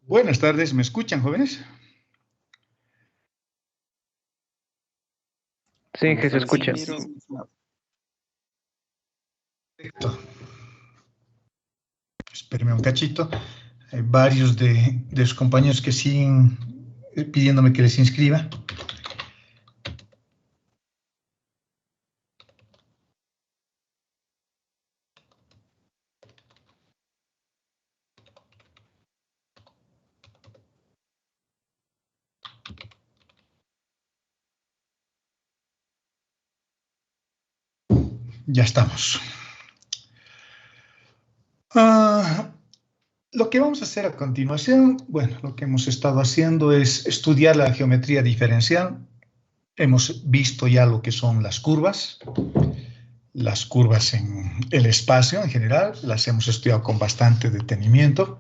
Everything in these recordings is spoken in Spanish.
Buenas tardes, ¿me escuchan, jóvenes? Sí, que se escucha. Perfecto. Espéreme un cachito. Hay varios de los compañeros que siguen pidiéndome que les inscriba. Ya estamos. Lo que vamos a hacer a continuación, bueno, lo que hemos estado haciendo es estudiar la geometría diferencial. Hemos visto ya lo que son las curvas en el espacio en general, las hemos estudiado con bastante detenimiento.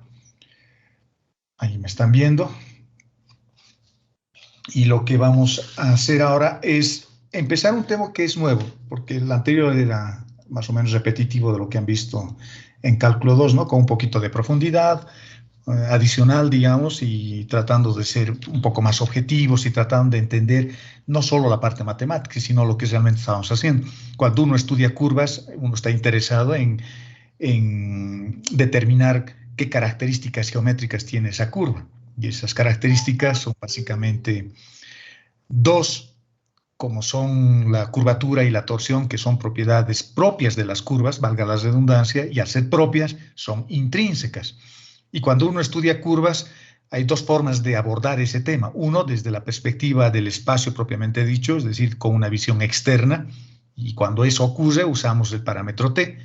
Ahí me están viendo. Y lo que vamos a hacer ahora es empezar un tema que es nuevo, porque el anterior era más o menos repetitivo de lo que han visto en Cálculo 2, ¿no? Con un poquito de profundidad adicional, digamos, y tratando de ser un poco más objetivos y tratando de entender no solo la parte matemática, sino lo que realmente estamos haciendo. Cuando uno estudia curvas, uno está interesado en determinar qué características geométricas tiene esa curva. Y esas características son básicamente dos, como son la curvatura y la torsión, que son propiedades propias de las curvas, valga la redundancia, y al ser propias son intrínsecas. Y cuando uno estudia curvas, hay dos formas de abordar ese tema. Uno, desde la perspectiva del espacio propiamente dicho, es decir, con una visión externa, y cuando eso ocurre usamos el parámetro t.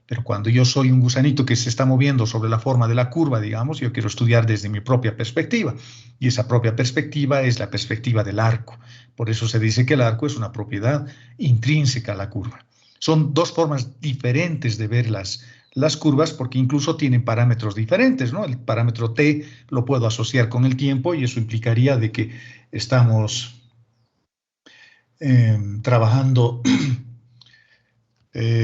Pero cuando yo soy un gusanito que se está moviendo sobre la forma de la curva, digamos, yo quiero estudiar desde mi propia perspectiva. Y esa propia perspectiva es la perspectiva del arco. Por eso se dice que el arco es una propiedad intrínseca a la curva. Son dos formas diferentes de ver las curvas porque incluso tienen parámetros diferentes, ¿no? El parámetro t lo puedo asociar con el tiempo y eso implicaría de que estamos trabajando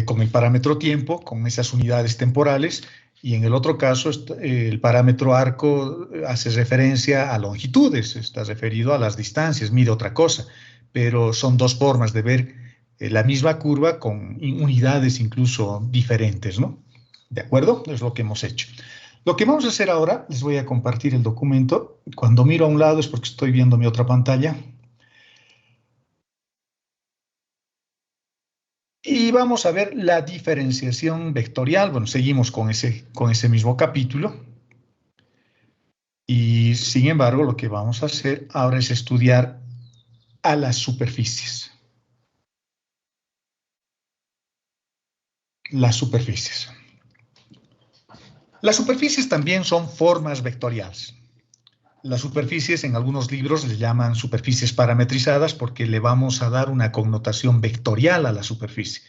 con el parámetro tiempo, con esas unidades temporales, y en el otro caso el parámetro arco hace referencia a longitudes, está referido a las distancias, mide otra cosa, pero son dos formas de ver la misma curva con unidades incluso diferentes, ¿no? ¿De acuerdo? Es lo que hemos hecho. Lo que vamos a hacer ahora, les voy a compartir el documento. Cuando miro a un lado es porque estoy viendo mi otra pantalla. Y vamos a ver la diferenciación vectorial. Bueno, seguimos con ese mismo capítulo. Y sin embargo, lo que vamos a hacer ahora es estudiar a las superficies. Las superficies. Las superficies también son formas vectoriales. Las superficies en algunos libros le llaman superficies parametrizadas porque le vamos a dar una connotación vectorial a la superficie.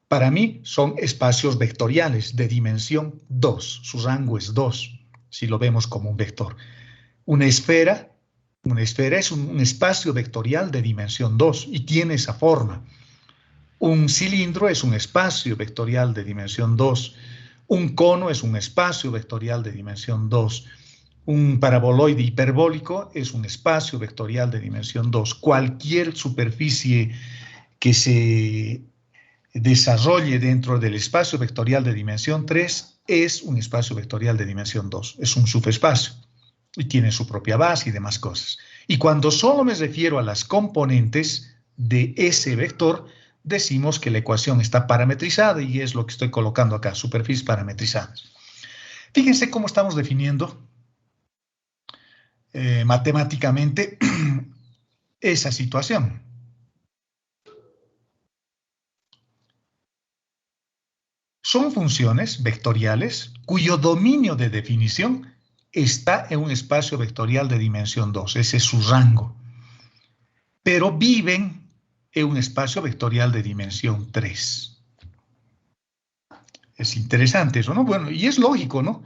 Para mí son espacios vectoriales de dimensión 2, su rango es 2, si lo vemos como un vector. Una esfera es un espacio vectorial de dimensión 2 y tiene esa forma. Un cilindro es un espacio vectorial de dimensión 2. Un cono es un espacio vectorial de dimensión 2. Un paraboloide hiperbólico es un espacio vectorial de dimensión 2. Cualquier superficie que se desarrolle dentro del espacio vectorial de dimensión 3 es un espacio vectorial de dimensión 2, es un subespacio y tiene su propia base y demás cosas. Y cuando solo me refiero a las componentes de ese vector, decimos que la ecuación está parametrizada y es lo que estoy colocando acá, superficies parametrizadas. Fíjense cómo estamos definiendo matemáticamente esa situación. Son funciones vectoriales cuyo dominio de definición está en un espacio vectorial de dimensión 2, ese es su rango, pero viven en un espacio vectorial de dimensión 3. Es interesante eso, ¿no? Bueno, y es lógico, ¿no?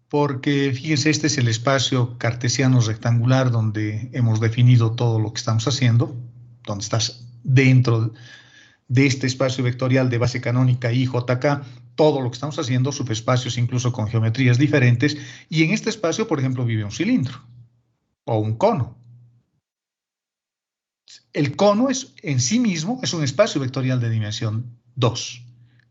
Porque fíjense, este es el espacio cartesiano rectangular donde hemos definido todo lo que estamos haciendo, donde estás dentro de este espacio vectorial de base canónica IJK, todo lo que estamos haciendo, subespacios incluso con geometrías diferentes, y en este espacio, por ejemplo, vive un cilindro o un cono. El cono es, en sí mismo es un espacio vectorial de dimensión 2,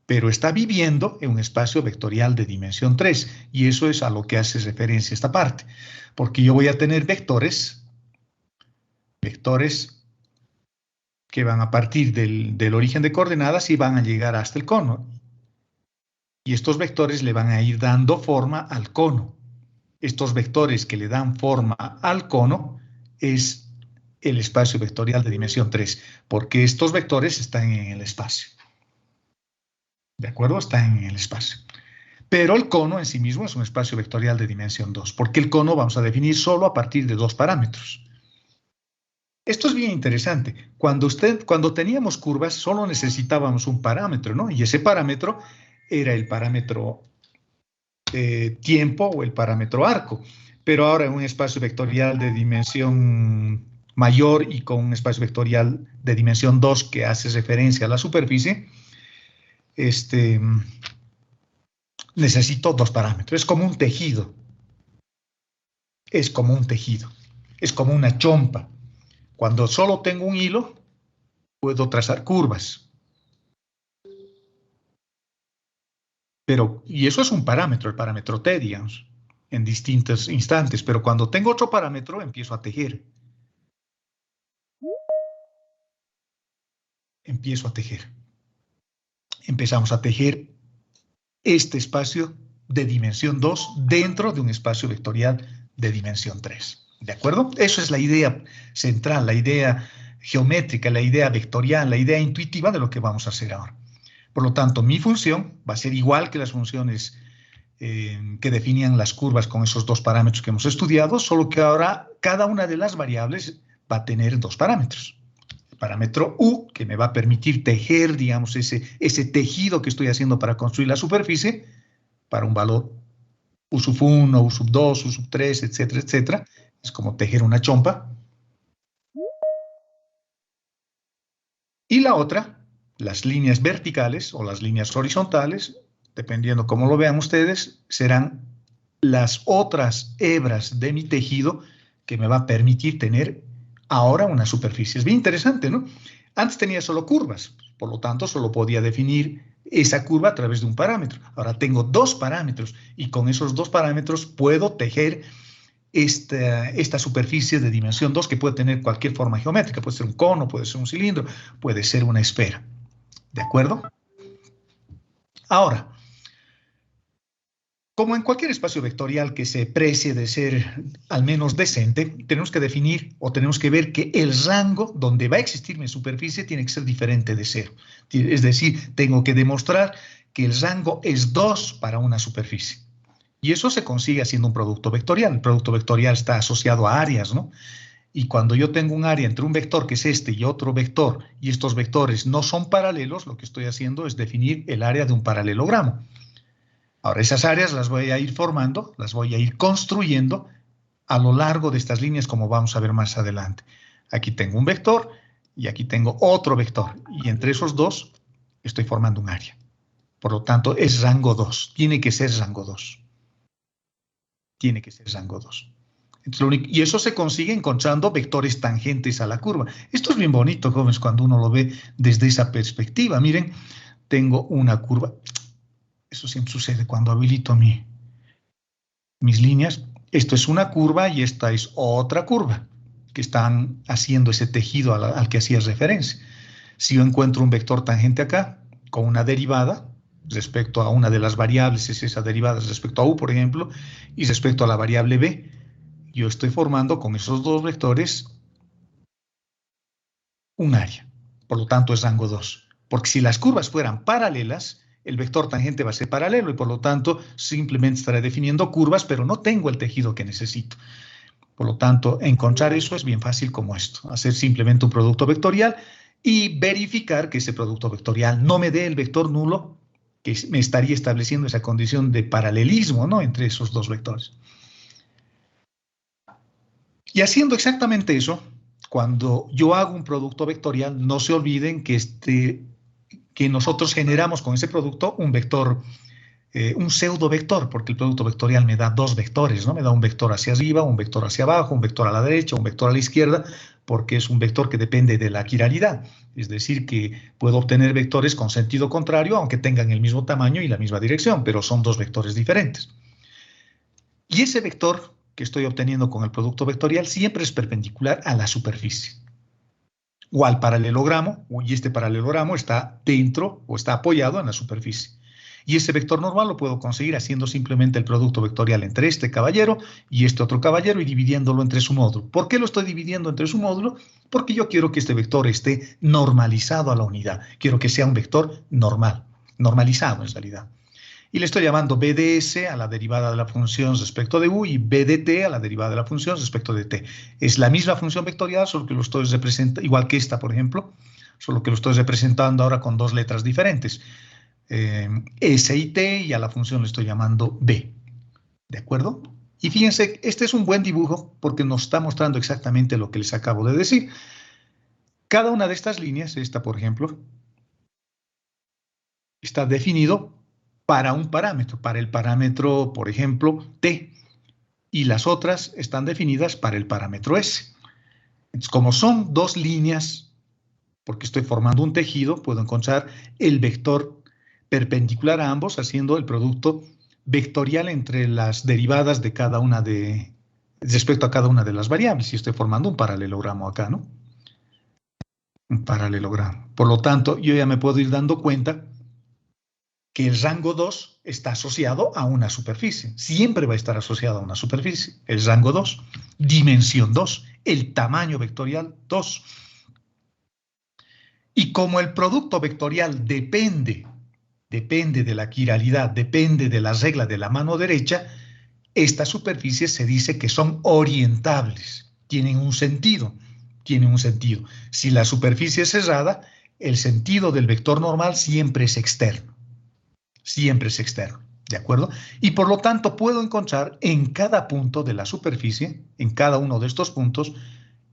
pero está viviendo en un espacio vectorial de dimensión 3, y eso es a lo que hace referencia esta parte, porque yo voy a tener vectores que van a partir del origen de coordenadas y van a llegar hasta el cono. Y estos vectores le van a ir dando forma al cono. Estos vectores que le dan forma al cono es el espacio vectorial de dimensión 3, porque estos vectores están en el espacio. ¿De acuerdo? Están en el espacio. Pero el cono en sí mismo es un espacio vectorial de dimensión 2, porque el cono vamos a definir solo a partir de dos parámetros. Esto es bien interesante. Cuando teníamos curvas, solo necesitábamos un parámetro, ¿no? Y ese parámetro era el parámetro tiempo o el parámetro arco. Pero ahora en un espacio vectorial de dimensión mayor y con un espacio vectorial de dimensión 2 que hace referencia a la superficie, necesito dos parámetros. Es como un tejido. Es como un tejido. Es como una chompa. Cuando solo tengo un hilo, puedo trazar curvas. Y eso es un parámetro, el parámetro t, digamos, en distintos instantes. Pero cuando tengo otro parámetro, empiezo a tejer. Empezamos a tejer este espacio de dimensión 2 dentro de un espacio vectorial de dimensión 3. ¿De acuerdo? Eso es la idea central, la idea geométrica, la idea vectorial, la idea intuitiva de lo que vamos a hacer ahora. Por lo tanto, mi función va a ser igual que las funciones que definían las curvas con esos dos parámetros que hemos estudiado, solo que ahora cada una de las variables va a tener dos parámetros. El parámetro U, que me va a permitir tejer, digamos, ese tejido que estoy haciendo para construir la superficie, para un valor U sub 1, U sub 2, U sub 3, etcétera, etcétera. Es como tejer una chompa. Y la otra, las líneas verticales o las líneas horizontales, dependiendo cómo lo vean ustedes, serán las otras hebras de mi tejido que me va a permitir tener ahora una superficie. Es bien interesante, ¿no? Antes tenía solo curvas, por lo tanto solo podía definir esa curva a través de un parámetro. Ahora tengo dos parámetros y con esos dos parámetros puedo tejer esta superficie de dimensión 2 que puede tener cualquier forma geométrica, puede ser un cono, puede ser un cilindro, puede ser una esfera. ¿De acuerdo? Ahora, como en cualquier espacio vectorial que se precie de ser al menos decente, tenemos que definir o tenemos que ver que el rango donde va a existir mi superficie tiene que ser diferente de 0. Es decir, tengo que demostrar que el rango es 2 para una superficie. Y eso se consigue haciendo un producto vectorial. El producto vectorial está asociado a áreas, ¿no? Y cuando yo tengo un área entre un vector que es este y otro vector, y estos vectores no son paralelos, lo que estoy haciendo es definir el área de un paralelogramo. Ahora, esas áreas las voy a ir formando, las voy a ir construyendo a lo largo de estas líneas, como vamos a ver más adelante. Aquí tengo un vector y aquí tengo otro vector. Y entre esos dos estoy formando un área. Por lo tanto, es rango 2. Tiene que ser rango 2. Tiene que ser rango 2. Entonces, y eso se consigue encontrando vectores tangentes a la curva. Esto es bien bonito, jóvenes, cuando uno lo ve desde esa perspectiva. Miren, tengo una curva. Eso siempre sucede cuando habilito mis líneas. Esto es una curva y esta es otra curva que están haciendo ese tejido al que hacías referencia. Si yo encuentro un vector tangente acá con una derivada respecto a una de las variables, es esa derivada respecto a u, por ejemplo, y respecto a la variable b, yo estoy formando con esos dos vectores un área. Por lo tanto, es rango 2. Porque si las curvas fueran paralelas, el vector tangente va a ser paralelo y por lo tanto simplemente estaré definiendo curvas, pero no tengo el tejido que necesito. Por lo tanto, encontrar eso es bien fácil como esto, hacer simplemente un producto vectorial y verificar que ese producto vectorial no me dé el vector nulo, que me estaría estableciendo esa condición de paralelismo, ¿no?, entre esos dos vectores. Y haciendo exactamente eso, cuando yo hago un producto vectorial, no se olviden que que nosotros generamos con ese producto un vector, un pseudo vector, porque el producto vectorial me da dos vectores, ¿no? Me da un vector hacia arriba, un vector hacia abajo, un vector a la derecha, un vector a la izquierda, porque es un vector que depende de la quiralidad. Es decir, que puedo obtener vectores con sentido contrario, aunque tengan el mismo tamaño y la misma dirección, pero son dos vectores diferentes. Y ese vector que estoy obteniendo con el producto vectorial siempre es perpendicular a la superficie o al paralelogramo, y este paralelogramo está dentro o está apoyado en la superficie. Y ese vector normal lo puedo conseguir haciendo simplemente el producto vectorial entre este caballero y este otro caballero y dividiéndolo entre su módulo. ¿Por qué lo estoy dividiendo entre su módulo? Porque yo quiero que este vector esté normalizado a la unidad. Quiero que sea un vector normal, normalizado en realidad. Y le estoy llamando b de s a la derivada de la función respecto de u y b de t a la derivada de la función respecto de t. Es la misma función vectorial, solo que lo estoy representando, igual que esta, por ejemplo, solo que lo estoy representando ahora con dos letras diferentes. S y t, y a la función le estoy llamando b. ¿De acuerdo? Y fíjense, este es un buen dibujo porque nos está mostrando exactamente lo que les acabo de decir. Cada una de estas líneas, esta por ejemplo, está definido para un parámetro, para el parámetro, por ejemplo, t, y las otras están definidas para el parámetro s. Entonces, como son dos líneas, porque estoy formando un tejido, puedo encontrar el vector perpendicular a ambos haciendo el producto vectorial entre las derivadas de cada una respecto a cada una de las variables, y estoy formando un paralelogramo acá, ¿no? Un paralelogramo. Por lo tanto, yo ya me puedo ir dando cuenta que el rango 2 está asociado a una superficie. Siempre va a estar asociado a una superficie. El rango 2, dimensión 2, el tamaño vectorial 2. Y como el producto vectorial depende de la quiralidad, depende de la regla de la mano derecha, estas superficies se dice que son orientables, tienen un sentido, Si la superficie es cerrada, el sentido del vector normal siempre es externo. ¿De acuerdo? Y por lo tanto puedo encontrar en cada punto de la superficie, en cada uno de estos puntos,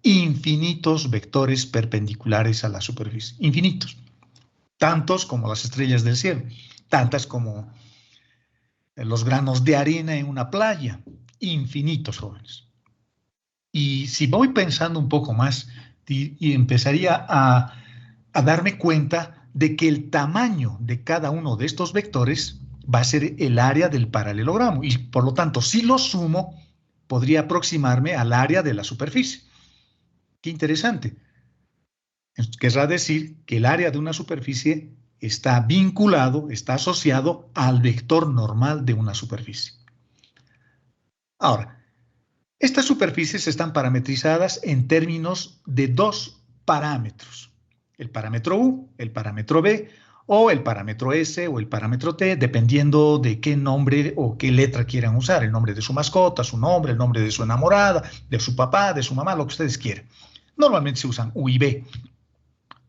infinitos vectores perpendiculares a la superficie. Infinitos. Tantos como las estrellas del cielo. Tantas como los granos de arena en una playa. Infinitos, jóvenes. Y si voy pensando un poco más y empezaría a darme cuenta de que el tamaño de cada uno de estos vectores va a ser el área del paralelogramo y por lo tanto si lo sumo podría aproximarme al área de la superficie. Qué interesante. Querrá decir que el área de una superficie está vinculado, está asociado al vector normal de una superficie. Ahora, estas superficies están parametrizadas en términos de dos parámetros. El parámetro U, el parámetro B, o el parámetro S o el parámetro T, dependiendo de qué nombre o qué letra quieran usar. El nombre de su mascota, su nombre, el nombre de su enamorada, de su papá, de su mamá, lo que ustedes quieran. Normalmente se usan U y B.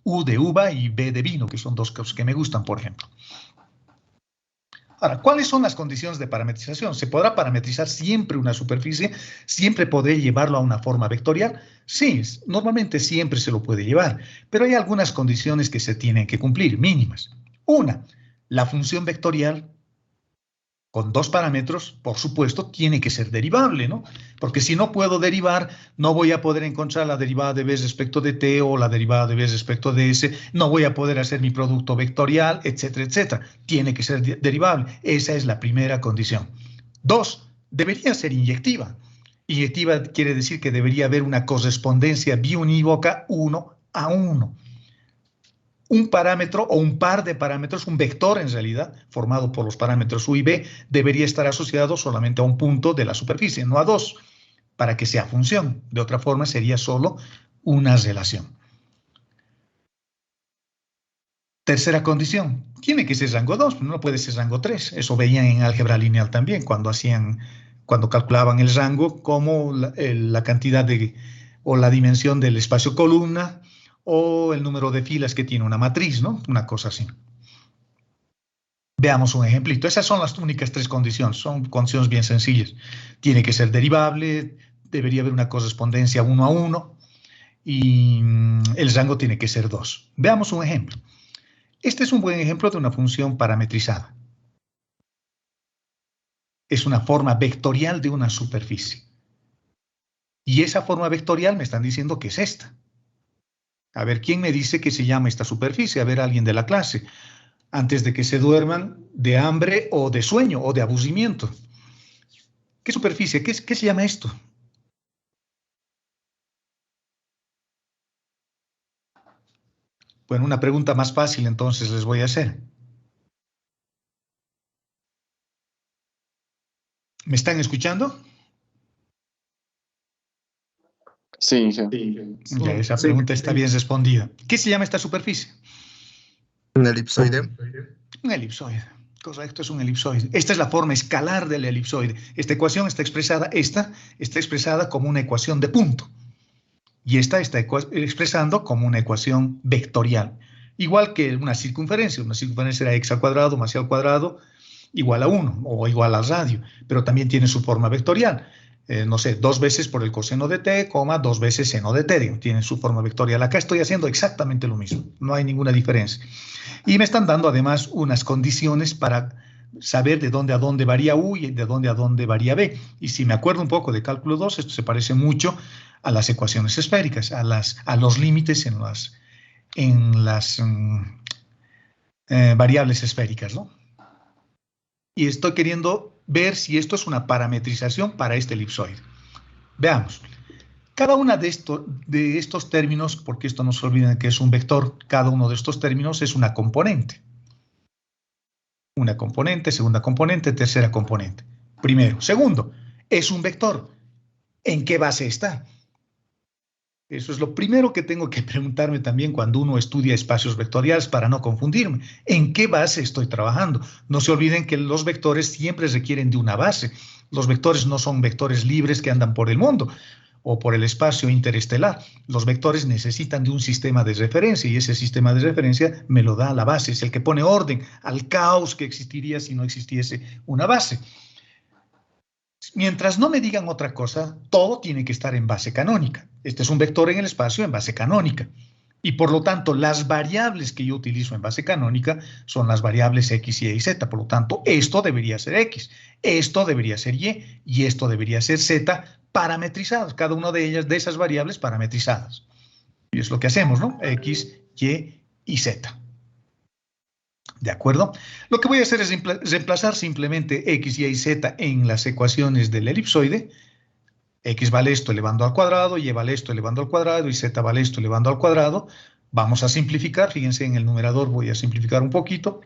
U de uva y B de vino, que son dos cosas que me gustan, por ejemplo. Ahora, ¿cuáles son las condiciones de parametrización? ¿Se podrá parametrizar siempre una superficie? ¿Siempre podré llevarlo a una forma vectorial? Sí, normalmente siempre se lo puede llevar, pero hay algunas condiciones que se tienen que cumplir, mínimas. Una, la función vectorial con dos parámetros, por supuesto, tiene que ser derivable, ¿no? Porque si no puedo derivar, no voy a poder encontrar la derivada de b respecto de t o la derivada de b respecto de s, no voy a poder hacer mi producto vectorial, etcétera, etcétera. Tiene que ser derivable. Esa es la primera condición. Dos, debería ser inyectiva. Inyectiva quiere decir que debería haber una correspondencia biunívoca 1 a 1. Un parámetro o un par de parámetros, un vector en realidad, formado por los parámetros u y b, debería estar asociado solamente a un punto de la superficie, no a dos, para que sea función. De otra forma sería solo una relación. Tercera condición, tiene que ser rango 2, no puede ser rango 3. Eso veían en álgebra lineal también, cuando calculaban el rango como la cantidad o la dimensión del espacio columna, o el número de filas que tiene una matriz, ¿no? Una cosa así. Veamos un ejemplito. Esas son las únicas tres condiciones. Son condiciones bien sencillas. Tiene que ser derivable, debería haber una correspondencia 1 a 1 y el rango tiene que ser 2. Veamos un ejemplo. Este es un buen ejemplo de una función parametrizada. Es una forma vectorial de una superficie. Y esa forma vectorial me están diciendo que es esta. A ver, ¿quién me dice que se llama esta superficie? A ver, alguien de la clase. Antes de que se duerman de hambre o de sueño o de aburrimiento. ¿Qué superficie? ¿Qué se llama esto? Bueno, una pregunta más fácil entonces les voy a hacer. ¿Me están escuchando? Sí, sí. Ya, esa pregunta está bien respondida. ¿Qué se llama esta superficie? Un elipsoide. Un elipsoide. Correcto, es un elipsoide. Esta es la forma escalar del elipsoide. Esta ecuación está expresada como una ecuación de punto. Y esta está expresando como una ecuación vectorial. Igual que una circunferencia. Una circunferencia era x al cuadrado más y al cuadrado igual a 1 o igual al radio. Pero también tiene su forma vectorial. No sé, 2 veces por el coseno de t, 2 veces seno de t. Tiene su forma vectorial. Acá estoy haciendo exactamente lo mismo. No hay ninguna diferencia. Y me están dando además unas condiciones para saber de dónde a dónde varía U y de dónde a dónde varía B. Y si me acuerdo un poco de cálculo 2, esto se parece mucho a las ecuaciones esféricas, a los límites en las variables esféricas, ¿no? Y estoy queriendo ver si esto es una parametrización para este elipsoide. Veamos. Cada uno de estos términos, porque esto no se olviden que es un vector, cada uno de estos términos es una componente. Una componente, segunda componente, tercera componente. Primero. Segundo, es un vector. ¿En qué base está? Eso es lo primero que tengo que preguntarme también cuando uno estudia espacios vectoriales para no confundirme. ¿En qué base estoy trabajando? No se olviden que los vectores siempre requieren de una base. Los vectores no son vectores libres que andan por el mundo o por el espacio interestelar. Los vectores necesitan de un sistema de referencia y ese sistema de referencia me lo da la base. Es el que pone orden al caos que existiría si no existiese una base. Mientras no me digan otra cosa, todo tiene que estar en base canónica. Este es un vector en el espacio en base canónica. Y por lo tanto, las variables que yo utilizo en base canónica son las variables x, y z. Por lo tanto, esto debería ser x, esto debería ser y esto debería ser z parametrizados. Cada una de ellas, de esas variables parametrizadas. Y es lo que hacemos, ¿no? X, y z. ¿De acuerdo? Lo que voy a hacer es reemplazar simplemente x, y z en las ecuaciones del elipsoide. X vale esto elevando al cuadrado, y vale esto elevando al cuadrado, y z vale esto elevando al cuadrado. Vamos a simplificar. Fíjense, en el numerador voy a simplificar un poquito,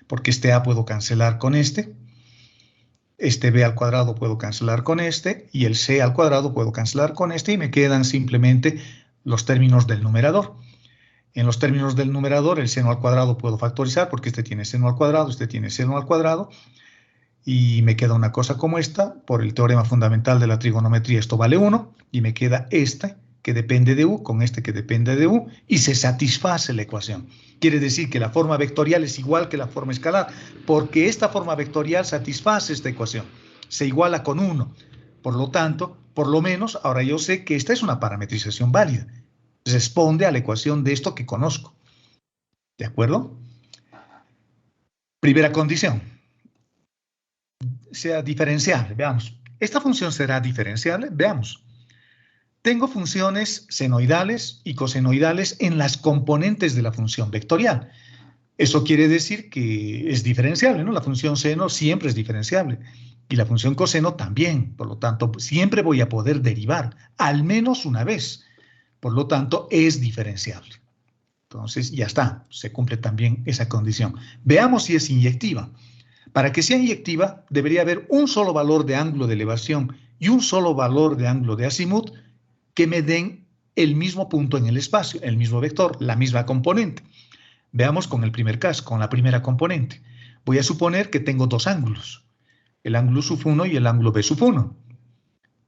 porque este a puedo cancelar con este. Este b al cuadrado puedo cancelar con este, y el c al cuadrado puedo cancelar con este, y me quedan simplemente los términos del numerador. En los términos del numerador, el seno al cuadrado puedo factorizar, porque este tiene seno al cuadrado, este tiene seno al cuadrado, y me queda una cosa como esta, por el teorema fundamental de la trigonometría, esto vale 1, y me queda este que depende de U, con este que depende de U, y se satisface la ecuación. Quiere decir que la forma vectorial es igual que la forma escalar, porque esta forma vectorial satisface esta ecuación, se iguala con 1. Por lo tanto, por lo menos, ahora yo sé que esta es una parametrización válida. Responde a la ecuación de esto que conozco. ¿De acuerdo? Primera condición. Sea diferenciable. Veamos. ¿Esta función será diferenciable? Veamos. Tengo funciones senoidales y cosenoidales en las componentes de la función vectorial. Eso quiere decir que es diferenciable, ¿no? La función seno siempre es diferenciable y la función coseno también. Por lo tanto, siempre voy a poder derivar, al menos una vez. Por lo tanto, es diferenciable. Entonces, ya está. Se cumple también esa condición. Veamos si es inyectiva. Para que sea inyectiva, debería haber un solo valor de ángulo de elevación y un solo valor de ángulo de azimut que me den el mismo punto en el espacio, el mismo vector, la misma componente. Veamos con el primer caso, con la primera componente. Voy a suponer que tengo dos ángulos, el ángulo sub 1 y el ángulo b sub 1.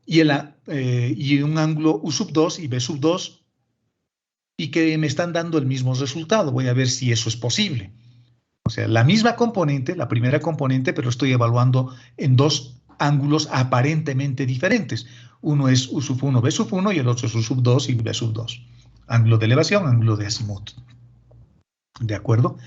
Y un ángulo u sub 2 y b sub 2, y que me están dando el mismo resultado. Voy a ver si eso es posible. O sea, la misma componente, la primera componente, pero estoy evaluando en dos ángulos aparentemente diferentes. Uno es u sub 1, b sub 1 y el otro es u sub 2 y b sub 2. Ángulo de elevación, ángulo de azimut. ¿De acuerdo?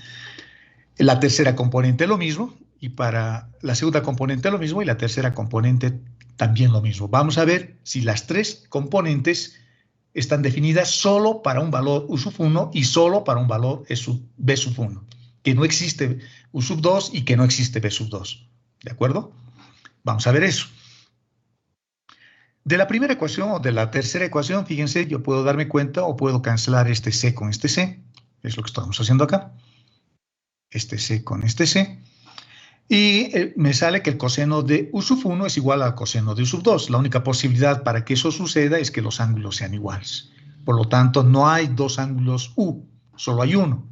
La tercera componente lo mismo, y para la segunda componente lo mismo, y la tercera componente también lo mismo. Vamos a ver si las tres componentes están definidas solo para un valor U sub 1 y solo para un valor B sub 1, que no existe U sub 2 y que no existe B sub 2. ¿De acuerdo? Vamos a ver eso. De la primera ecuación o de la tercera ecuación, fíjense, yo puedo darme cuenta o puedo cancelar este C con este C. Es lo que estamos haciendo acá. Este C con este C. Y me sale que el coseno de U sub 1 es igual al coseno de U sub 2. La única posibilidad para que eso suceda es que los ángulos sean iguales. Por lo tanto, no hay dos ángulos U, solo hay uno.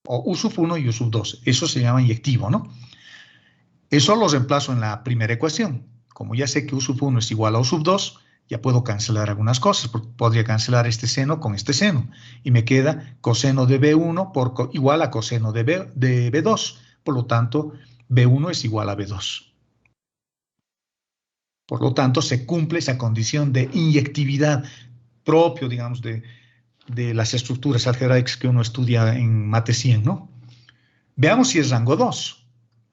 O U sub 1 y U sub 2. Eso se llama inyectivo, ¿no? Eso lo reemplazo en la primera ecuación. Como ya sé que U sub 1 es igual a U sub 2, ya puedo cancelar algunas cosas. Podría cancelar este seno con este seno. Y me queda coseno de B1 igual a coseno de B2. Por lo tanto, B1 es igual a B2. Por lo tanto, se cumple esa condición de inyectividad propio, digamos, de las estructuras algebraicas que uno estudia en Mate 100, ¿no? Veamos si es rango 2.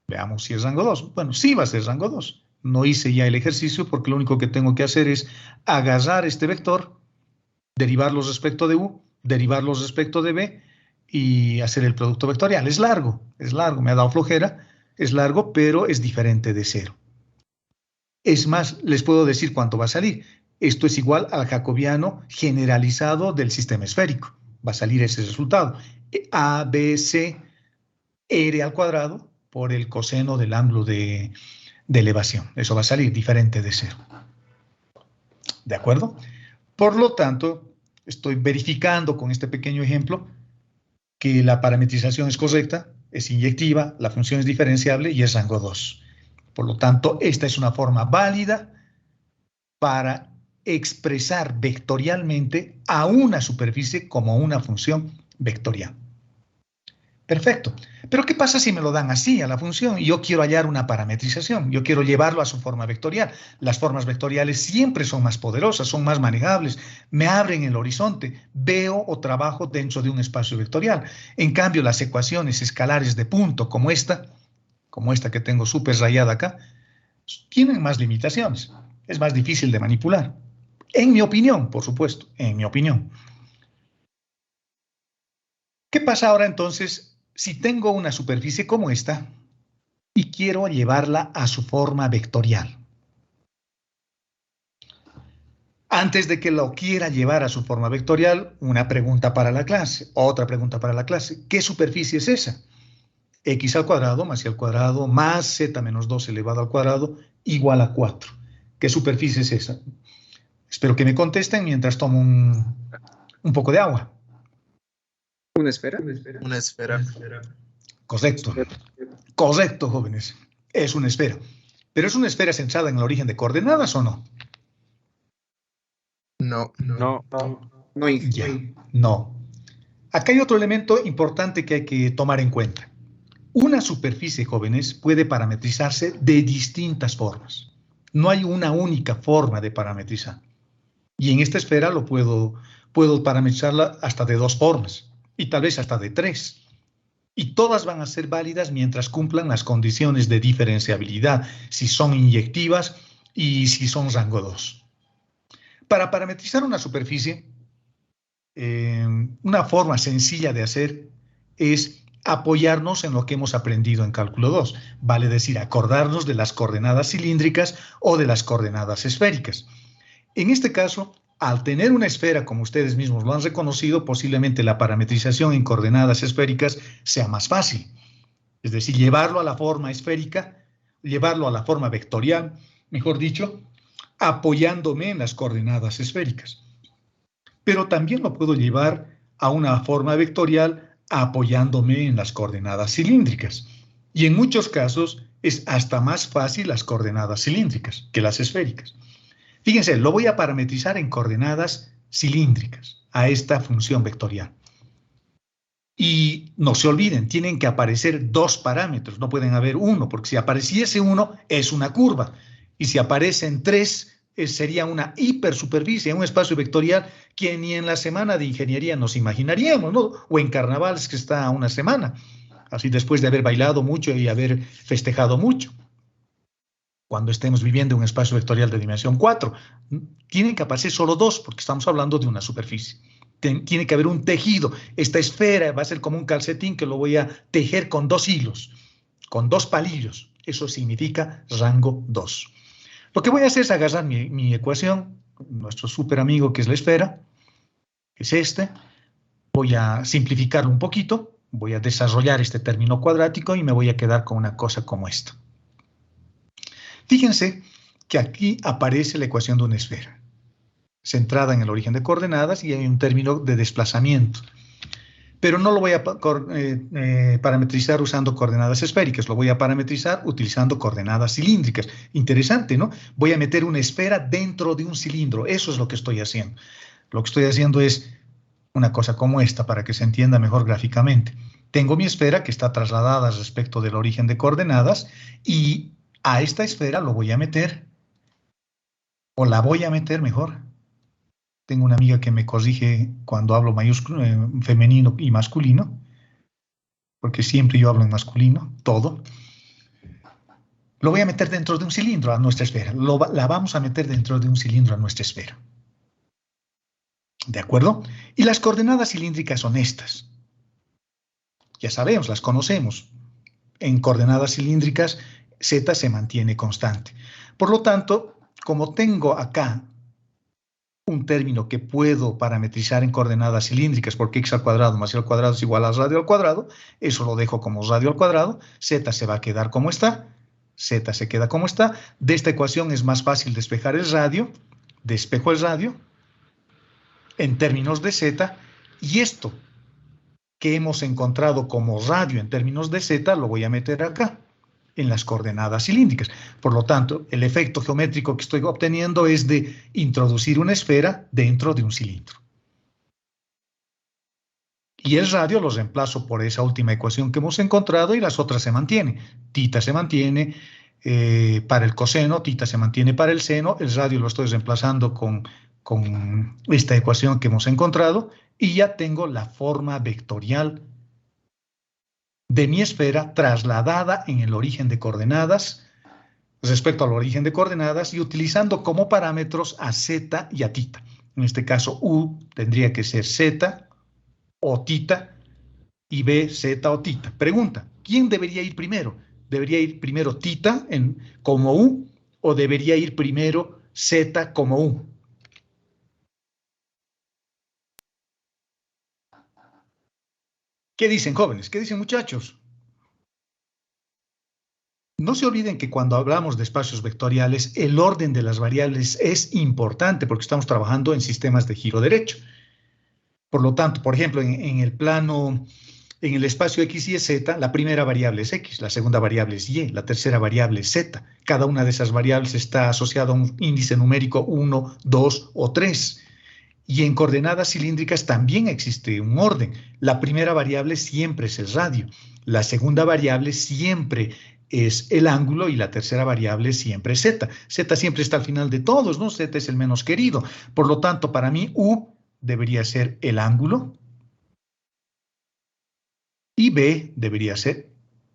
Veamos si es rango 2. Bueno, sí va a ser rango 2. No hice ya el ejercicio porque lo único que tengo que hacer es agarrar este vector, derivarlos respecto de U, derivarlos respecto de B y hacer el producto vectorial. Es largo, me ha dado flojera, es largo, pero es diferente de 0. Es más, les puedo decir cuánto va a salir. Esto es igual al jacobiano generalizado del sistema esférico. Va a salir ese resultado. A, B, C, R al cuadrado por el coseno del ángulo de elevación. Eso va a salir diferente de 0. ¿De acuerdo? Por lo tanto, estoy verificando con este pequeño ejemplo que la parametrización es correcta, es inyectiva, la función es diferenciable y es rango 2. Por lo tanto, esta es una forma válida para expresar vectorialmente a una superficie como una función vectorial. Perfecto. Pero ¿qué pasa si me lo dan así a la función y yo quiero hallar una parametrización? Yo quiero llevarlo a su forma vectorial. Las formas vectoriales siempre son más poderosas, son más manejables, me abren el horizonte, veo o trabajo dentro de un espacio vectorial. En cambio, las ecuaciones escalares de punto como esta que tengo súper rayada acá, tienen más limitaciones. Es más difícil de manipular. En mi opinión, por supuesto, en mi opinión. ¿Qué pasa ahora entonces si tengo una superficie como esta y quiero llevarla a su forma vectorial? Antes de que lo quiera llevar a su forma vectorial, una pregunta para la clase, otra pregunta para la clase. ¿Qué superficie es esa? X al cuadrado más y al cuadrado más z menos 2 elevado al cuadrado igual a 4. ¿Qué superficie es esa? Espero que me contesten mientras tomo un poco de agua. ¿Una esfera? Una esfera. Correcto. Correcto, jóvenes. Es una esfera. ¿Pero es una esfera centrada en el origen de coordenadas o no? No. Ya, no. Acá hay otro elemento importante que hay que tomar en cuenta. Una superficie, jóvenes, puede parametrizarse de distintas formas. No hay una única forma de parametrizar. Y en esta esfera puedo parametrizarla hasta de 2 formas. Y tal vez hasta de 3. Y todas van a ser válidas mientras cumplan las condiciones de diferenciabilidad, si son inyectivas y si son rango 2. Para parametrizar una superficie, una forma sencilla de hacer es apoyarnos en lo que hemos aprendido en cálculo 2, vale decir, acordarnos de las coordenadas cilíndricas o de las coordenadas esféricas. En este caso, al tener una esfera, como ustedes mismos lo han reconocido, posiblemente la parametrización en coordenadas esféricas sea más fácil. Es decir, llevarlo a la forma esférica, llevarlo a la forma vectorial, mejor dicho, apoyándome en las coordenadas esféricas. Pero también lo puedo llevar a una forma vectorial apoyándome en las coordenadas cilíndricas. Y en muchos casos es hasta más fácil las coordenadas cilíndricas que las esféricas. Fíjense, lo voy a parametrizar en coordenadas cilíndricas a esta función vectorial. Y no se olviden, tienen que aparecer 2 parámetros, no pueden haber 1, porque si apareciese 1 es una curva. Y si aparecen 3, sería una hipersuperficie, un espacio vectorial que ni en la semana de ingeniería nos imaginaríamos, ¿no? O en carnavales que está una semana. Así después de haber bailado mucho y haber festejado mucho. Cuando estemos viviendo un espacio vectorial de dimensión 4, tienen que aparecer solo dos, porque estamos hablando de una superficie. Tiene que haber un tejido. Esta esfera va a ser como un calcetín que lo voy a tejer con 2 hilos, con 2 palillos. Eso significa rango 2. Lo que voy a hacer es agarrar mi ecuación, nuestro super amigo que es la esfera, que es este. Voy a simplificarlo un poquito, voy a desarrollar este término cuadrático y me voy a quedar con una cosa como esta. Fíjense que aquí aparece la ecuación de una esfera, centrada en el origen de coordenadas, y hay un término de desplazamiento. Pero no lo voy a parametrizar usando coordenadas esféricas, lo voy a parametrizar utilizando coordenadas cilíndricas. Interesante, ¿no? Voy a meter una esfera dentro de un cilindro, eso es lo que estoy haciendo. Lo que estoy haciendo es una cosa como esta, para que se entienda mejor gráficamente. Tengo mi esfera que está trasladada respecto del origen de coordenadas, y a esta esfera lo voy a meter, o la voy a meter mejor. Tengo una amiga que me corrige cuando hablo femenino y masculino, porque siempre yo hablo en masculino, todo. Lo voy a meter dentro de un cilindro a nuestra esfera. La vamos a meter dentro de un cilindro a nuestra esfera. ¿De acuerdo? Y las coordenadas cilíndricas son estas. Ya sabemos, las conocemos. En coordenadas cilíndricas, z se mantiene constante. Por lo tanto, como tengo acá un término que puedo parametrizar en coordenadas cilíndricas, porque x al cuadrado más y al cuadrado es igual a radio al cuadrado, eso lo dejo como radio al cuadrado, z se va a quedar como está, z se queda como está. De esta ecuación es más fácil despejar el radio, despejo el radio en términos de z, y esto que hemos encontrado como radio en términos de z lo voy a meter acá, en las coordenadas cilíndricas. Por lo tanto, el efecto geométrico que estoy obteniendo es de introducir una esfera dentro de un cilindro. Y el radio lo reemplazo por esa última ecuación que hemos encontrado, y las otras se mantienen. Tita se mantiene para el coseno, tita se mantiene para el seno, el radio lo estoy reemplazando con esta ecuación que hemos encontrado, y ya tengo la forma vectorial de mi esfera trasladada en el origen de coordenadas, respecto al origen de coordenadas, y utilizando como parámetros a z y a tita. En este caso, u tendría que ser z o tita, y b z o tita. Pregunta, ¿quién debería ir primero? ¿Debería ir primero tita como u, o debería ir primero z como u? ¿Qué dicen, jóvenes? ¿Qué dicen, muchachos? No se olviden que cuando hablamos de espacios vectoriales, el orden de las variables es importante, porque estamos trabajando en sistemas de giro derecho. Por lo tanto, por ejemplo, en el plano, en el espacio x, y, z, la primera variable es x, la segunda variable es y, la tercera variable es z. Cada una de esas variables está asociada a un índice numérico 1, 2 o 3. Y en coordenadas cilíndricas también existe un orden. La primera variable siempre es el radio, la segunda variable siempre es el ángulo, y la tercera variable siempre es z. Z siempre está al final de todos, ¿no? Z es el menos querido. Por lo tanto, para mí, u debería ser el ángulo, y b debería ser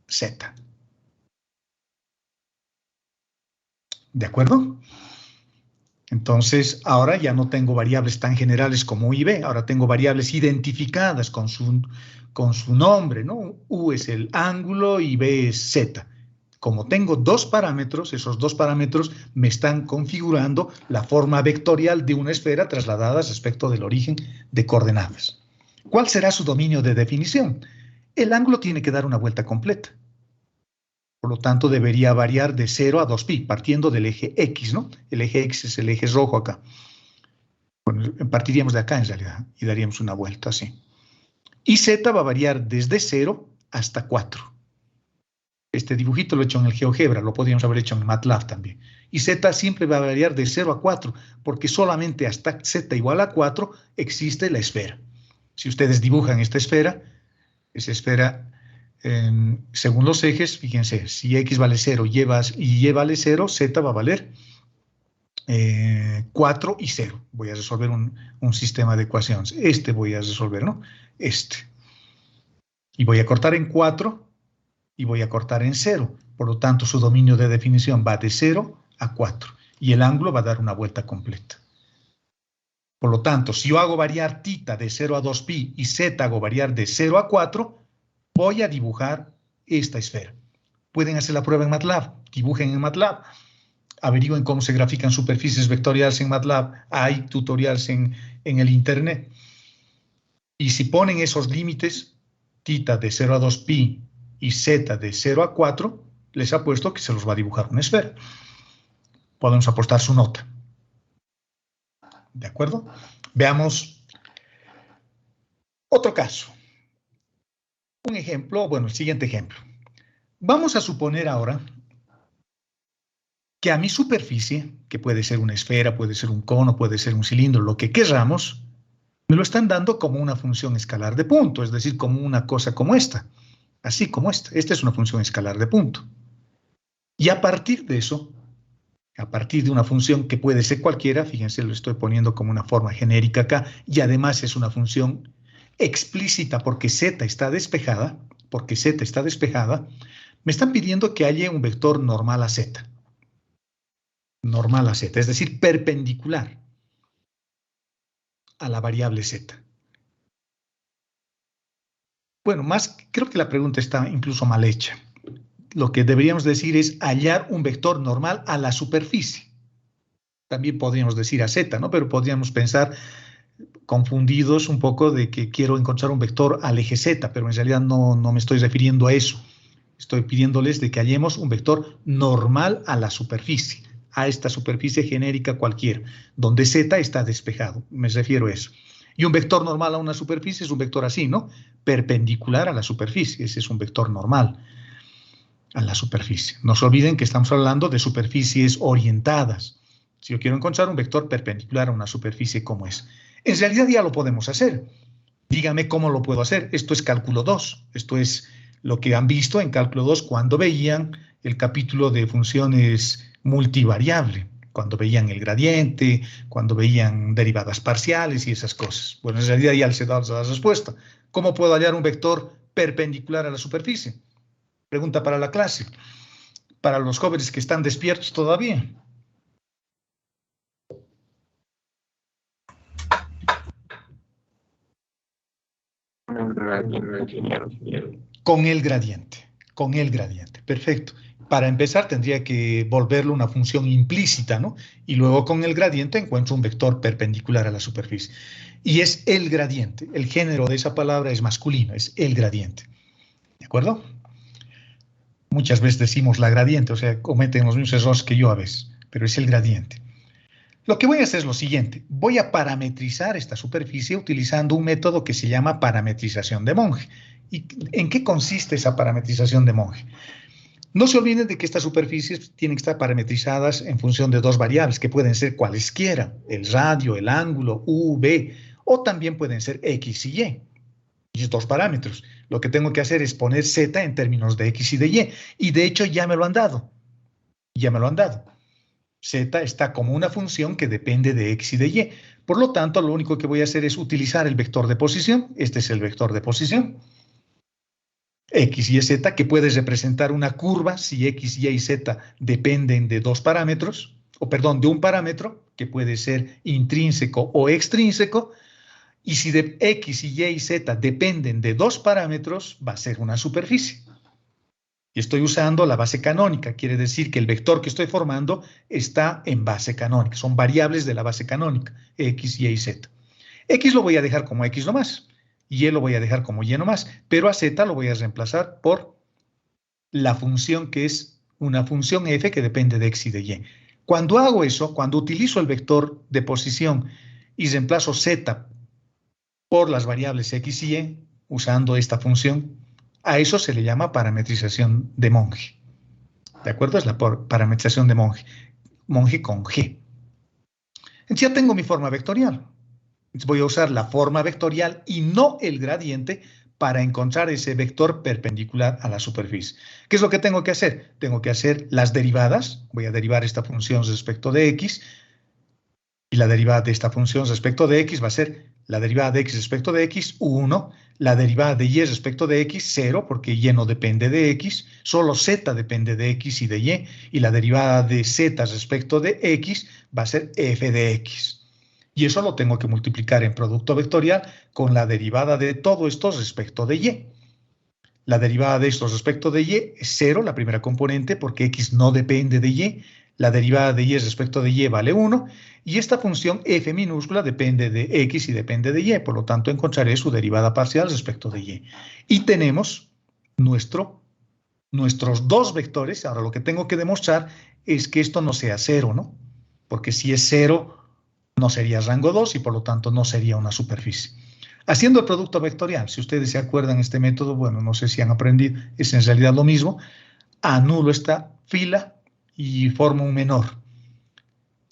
z. ¿De acuerdo? Entonces, ahora ya no tengo variables tan generales como u y b, ahora tengo variables identificadas con su nombre, ¿no? U es el ángulo y b es z. Como tengo dos parámetros, esos dos parámetros me están configurando la forma vectorial de una esfera trasladada respecto del origen de coordenadas. ¿Cuál será su dominio de definición? El ángulo tiene que dar una vuelta completa. Por lo tanto, debería variar de 0 a 2pi, partiendo del eje X, ¿no? El eje X es el eje rojo acá. Bueno, partiríamos de acá en realidad y daríamos una vuelta así. Y Z va a variar desde 0 hasta 4. Este dibujito lo he hecho en el GeoGebra, lo podríamos haber hecho en MATLAB también. Y Z siempre va a variar de 0 a 4, porque solamente hasta Z igual a 4 existe la esfera. Si ustedes dibujan esta esfera, esa esfera... según los ejes, fíjense, si x vale 0 y y vale 0, z va a valer 4 y 0. Voy a resolver un sistema de ecuaciones. Este voy a resolver, ¿no? Este. Y voy a cortar en 4 y voy a cortar en 0. Por lo tanto, su dominio de definición va de 0 a 4. Y el ángulo va a dar una vuelta completa. Por lo tanto, si yo hago variar θ de 0 a 2pi y z hago variar de 0 a 4, voy a dibujar esta esfera. Pueden hacer la prueba en MATLAB. Dibujen en MATLAB. Averigüen cómo se grafican superficies vectoriales en MATLAB. Hay tutoriales en el internet. Y si ponen esos límites, θ de 0 a 2pi y z de 0 a 4, les apuesto que se los va a dibujar una esfera. Podemos apostar su nota. ¿De acuerdo? Veamos otro caso. Un ejemplo, bueno, el siguiente ejemplo. Vamos a suponer ahora que a mi superficie, que puede ser una esfera, puede ser un cono, puede ser un cilindro, lo que queramos, me lo están dando como una función escalar de punto, es decir, como una cosa como esta, así como esta. Esta es una función escalar de punto. Y a partir de eso, a partir de una función que puede ser cualquiera, fíjense, lo estoy poniendo como una forma genérica acá, y además es una función explícita porque z está despejada, me están pidiendo que haya un vector normal a z. Normal a z, es decir, perpendicular a la variable z. Bueno, creo que la pregunta está incluso mal hecha. Lo que deberíamos decir es hallar un vector normal a la superficie. También podríamos decir a z, ¿no? Pero podríamos pensar confundidos un poco de que quiero encontrar un vector al eje z, pero en realidad no me estoy refiriendo a eso. Estoy pidiéndoles de que hallemos un vector normal a la superficie, a esta superficie genérica cualquiera, donde z está despejado. Me refiero a eso. Y un vector normal a una superficie es un vector así, ¿no? Perpendicular a la superficie. Ese es un vector normal a la superficie. No se olviden que estamos hablando de superficies orientadas. Si yo quiero encontrar un vector perpendicular a una superficie como es. En realidad ya lo podemos hacer. Dígame cómo lo puedo hacer. Esto es cálculo 2. Esto es lo que han visto en cálculo 2 cuando veían el capítulo de funciones multivariable, cuando veían el gradiente, cuando veían derivadas parciales y esas cosas. Bueno, en realidad ya les he dado la respuesta. ¿Cómo puedo hallar un vector perpendicular a la superficie? Pregunta para la clase. Para los jóvenes que están despiertos todavía. Con el gradiente, perfecto. Para empezar tendría que volverlo una función implícita, ¿no? Y luego con el gradiente encuentro un vector perpendicular a la superficie. Y es el gradiente, el género de esa palabra es masculino, es el gradiente. ¿De acuerdo? Muchas veces decimos la gradiente, o sea, cometen los mismos errores que yo a veces, pero es el gradiente. Lo que voy a hacer es lo siguiente, voy a parametrizar esta superficie utilizando un método que se llama parametrización de Monge. ¿Y en qué consiste esa parametrización de Monge? No se olviden de que estas superficies tienen que estar parametrizadas en función de dos variables, que pueden ser cualesquiera, el radio, el ángulo, u, v, o también pueden ser x y y. Y dos parámetros. Lo que tengo que hacer es poner z en términos de x y de y. Y de hecho ya me lo han dado. Ya me lo han dado. Z está como una función que depende de x y de y. Por lo tanto, lo único que voy a hacer es utilizar el vector de posición. Este es el vector de posición. X, Y, Z, que puede representar una curva si X, Y y Z dependen de dos parámetros, o perdón, de un parámetro, que puede ser intrínseco o extrínseco, y si de X, Y y Z dependen de dos parámetros, va a ser una superficie. Y estoy usando la base canónica, quiere decir que el vector que estoy formando está en base canónica, son variables de la base canónica, X, Y y Z. X lo voy a dejar como X nomás, y lo voy a dejar como y nomás, pero a z lo voy a reemplazar por la función que es una función f que depende de x y de y. Cuando hago eso, cuando utilizo el vector de posición y reemplazo z por las variables x y y, usando esta función, a eso se le llama parametrización de Monge. ¿De acuerdo? Es la parametrización de Monge. Monge con G. Entonces ya tengo mi forma vectorial. Voy a usar la forma vectorial y no el gradiente para encontrar ese vector perpendicular a la superficie. ¿Qué es lo que tengo que hacer? Tengo que hacer las derivadas. Voy a derivar esta función respecto de x. Y la derivada de esta función respecto de x va a ser la derivada de x respecto de x, 1, la derivada de y respecto de x, 0, porque y no depende de x, solo z depende de x y de y la derivada de z respecto de x va a ser f de x. Y eso lo tengo que multiplicar en producto vectorial con la derivada de todo esto respecto de y. La derivada de esto respecto de y es 0, la primera componente, porque x no depende de y. La derivada de y respecto de y vale 1. Y esta función f minúscula depende de x y depende de y. Por lo tanto, encontraré su derivada parcial respecto de y. Y tenemos nuestros dos vectores. Ahora, lo que tengo que demostrar es que esto no sea 0, ¿no? Porque si es 0, no sería rango 2 y por lo tanto no sería una superficie. Haciendo el producto vectorial, si ustedes se acuerdan este método, bueno, no sé si han aprendido, es en realidad lo mismo. Anulo esta fila y formo un menor.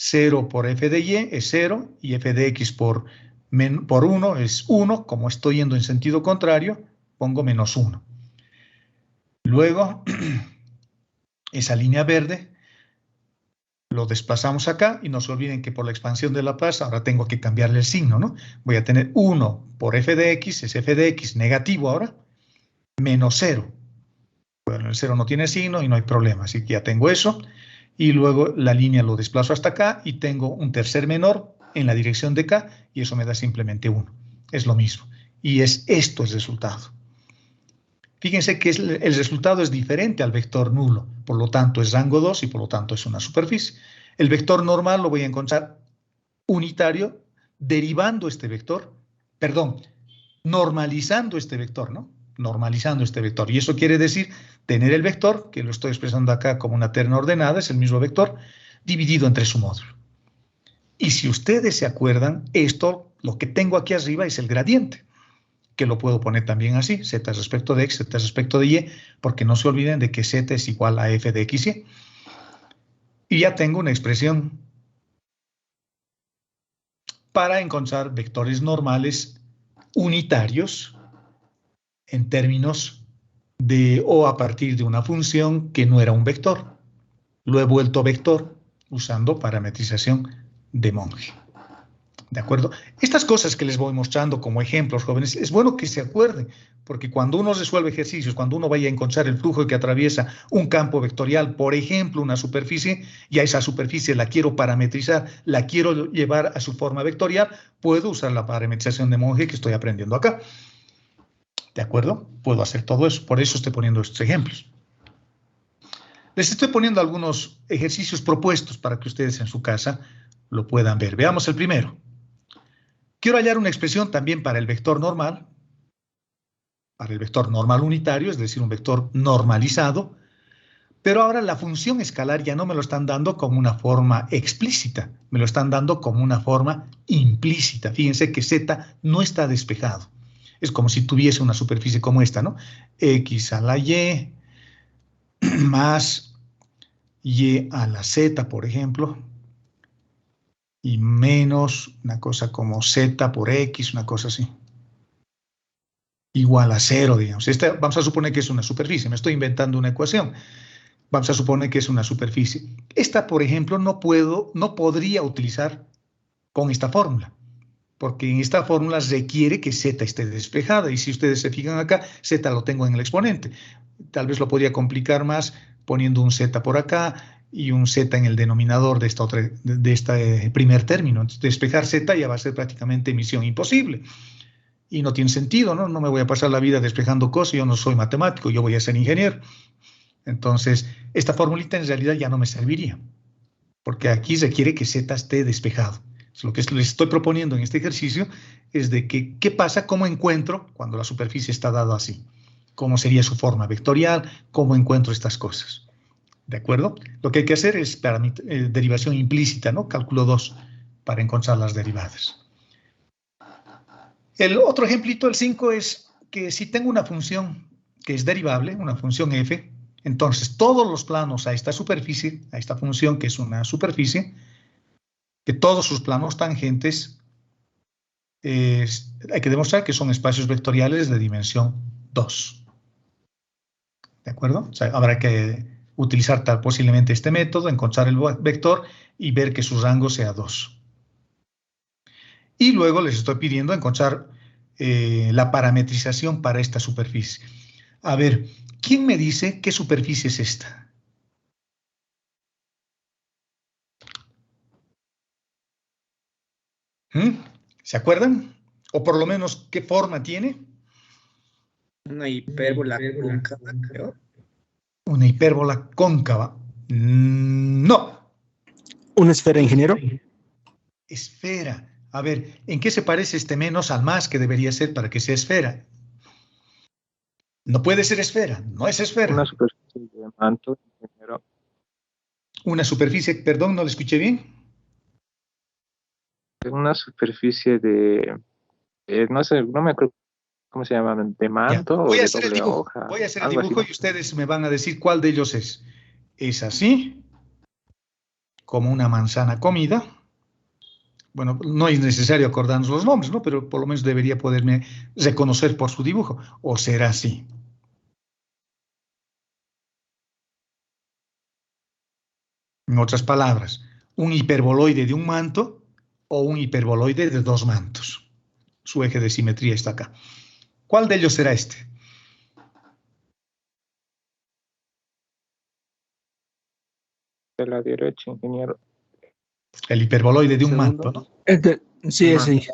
0 por f de y es 0 y f de x por 1 es 1. Como estoy yendo en sentido contrario, pongo menos 1. Luego, esa línea verde lo desplazamos acá y no se olviden que por la expansión de Laplace ahora tengo que cambiarle el signo, ¿no? Voy a tener 1 por f de x, es f de x negativo ahora, menos 0. Bueno, el 0 no tiene signo y no hay problema, así que ya tengo eso. Y luego la línea lo desplazo hasta acá y tengo un tercer menor en la dirección de acá y eso me da simplemente 1. Es lo mismo. Y esto el resultado. Fíjense que el resultado es diferente al vector nulo, por lo tanto es rango 2 y por lo tanto es una superficie. El vector normal lo voy a encontrar unitario derivando este vector, perdón, normalizando este vector, ¿no? Normalizando este vector. Y eso quiere decir tener el vector, que lo estoy expresando acá como una terna ordenada, es el mismo vector, dividido entre su módulo. Y si ustedes se acuerdan, esto, lo que tengo aquí arriba es el gradiente, que lo puedo poner también así, z respecto de x, z respecto de y, porque no se olviden de que z es igual a f de x, y. Y ya tengo una expresión para encontrar vectores normales unitarios en términos de o a partir de una función que no era un vector. Lo he vuelto vector usando parametrización de Monge. ¿De acuerdo? Estas cosas que les voy mostrando como ejemplos, jóvenes, es bueno que se acuerden, porque cuando uno resuelve ejercicios, cuando uno vaya a encontrar el flujo que atraviesa un campo vectorial, por ejemplo, una superficie, y a esa superficie la quiero parametrizar, la quiero llevar a su forma vectorial, puedo usar la parametrización de Monge que estoy aprendiendo acá. ¿De acuerdo? Puedo hacer todo eso, por eso estoy poniendo estos ejemplos. Les estoy poniendo algunos ejercicios propuestos para que ustedes en su casa lo puedan ver. Veamos el primero. Quiero hallar una expresión también para el vector normal unitario, es decir, un vector normalizado, pero ahora la función escalar ya no me lo están dando como una forma explícita, me lo están dando como una forma implícita. Fíjense que z no está despejado. Es como si tuviese una superficie como esta, ¿no? X a la y más y a la z, por ejemplo, y menos una cosa como z por x, una cosa así. Igual a 0, digamos. Vamos a suponer que es una superficie. Me estoy inventando una ecuación. Vamos a suponer que es una superficie. Esta, por ejemplo, no podría utilizar con esta fórmula, porque en esta fórmula requiere que z esté despejada. Y si ustedes se fijan acá, z lo tengo en el exponente. Tal vez lo podría complicar más poniendo un z por acá y un z en el denominador de este primer término. Entonces, despejar z ya va a ser prácticamente misión imposible. Y no tiene sentido, ¿no? No me voy a pasar la vida despejando cosas, yo no soy matemático, yo voy a ser ingeniero. Entonces, esta formulita en realidad ya no me serviría, porque aquí requiere que z esté despejado. Lo que les estoy proponiendo en este ejercicio es de que, ¿qué pasa? ¿Cómo encuentro cuando la superficie está dada así? ¿Cómo sería su forma vectorial? ¿Cómo encuentro estas cosas? ¿De acuerdo? Lo que hay que hacer es derivación implícita, ¿no? Cálculo 2, para encontrar las derivadas. El otro ejemplito, el 5, es que si tengo una función que es derivable, una función f, entonces todos los planos a esta superficie, a esta función que es una superficie, que todos sus planos tangentes, hay que demostrar que son espacios vectoriales de dimensión 2. ¿De acuerdo? O sea, habrá que utilizar posiblemente este método, encontrar el vector y ver que su rango sea 2. Y luego les estoy pidiendo encontrar la parametrización para esta superficie. A ver, ¿quién me dice qué superficie es esta? ¿Se acuerdan? O por lo menos, ¿qué forma tiene? Una hipérbola cóncava, creo. Una hipérbola cóncava. No. ¿Una esfera, ingeniero? Esfera. A ver, ¿en qué se parece este menos al más que debería ser para que sea esfera? No puede ser esfera, no es esfera. Una superficie de manto, ingeniero. Una superficie, perdón, no le escuché bien. Una superficie de, no sé, no me acuerdo cómo se llama, de manto Ya. Voy o a de hacer el doble dibujo. hoja. Voy a hacer el algo dibujo así. y ustedes me van a decir cuál de ellos es. ¿Es así? Como una manzana comida. Bueno, no es necesario acordarnos los nombres, ¿no? Pero por lo menos debería poderme reconocer por su dibujo. ¿O será así? En otras palabras, un hiperboloide de un manto o un hiperboloide de dos mantos. Su eje de simetría está acá. ¿Cuál de ellos será este? De la derecha, ingeniero. El hiperboloide de un Segundo. manto, ¿no? Sí, ese.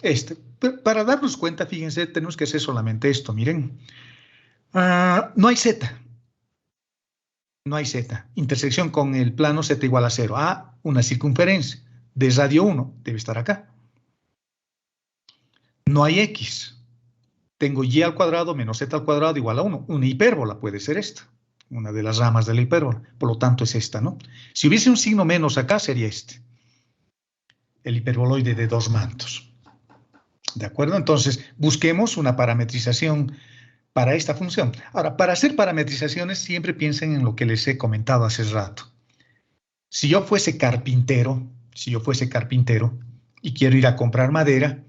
Este. Para darnos cuenta, fíjense, tenemos que hacer solamente esto, miren. No hay Z. No hay Z. Intersección con el plano Z igual a 0. Una circunferencia de radio 1 debe estar acá. No hay X. Tengo Y al cuadrado menos Z al cuadrado igual a 1. Una hipérbola puede ser esta. Una de las ramas de la hipérbola. Por lo tanto es esta, ¿no? Si hubiese un signo menos acá sería este. El hiperboloide de dos mantos. ¿De acuerdo? Entonces busquemos una parametrización para esta función. Ahora, para hacer parametrizaciones siempre piensen en lo que les he comentado hace rato. Si yo fuese carpintero y quiero ir a comprar madera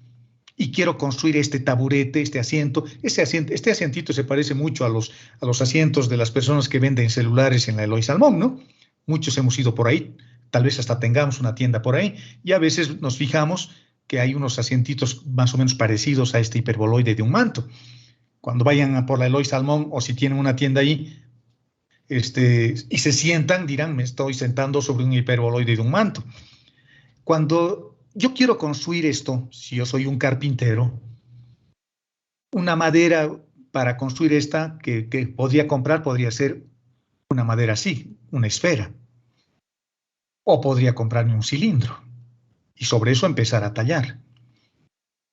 y quiero construir este taburete, este asientito se parece mucho a los asientos de las personas que venden celulares en la Eloy Salmón, ¿no? Muchos hemos ido por ahí, tal vez hasta tengamos una tienda por ahí y a veces nos fijamos que hay unos asientitos más o menos parecidos a este hiperboloide de un manto. Cuando vayan por la Eloy Salmón o si tienen una tienda ahí y se sientan, dirán, me estoy sentando sobre un hiperboloide de un manto. Cuando yo quiero construir esto, si yo soy un carpintero, una madera para construir esta que podría comprar podría ser una madera así, una esfera. O podría comprarme un cilindro y sobre eso empezar a tallar.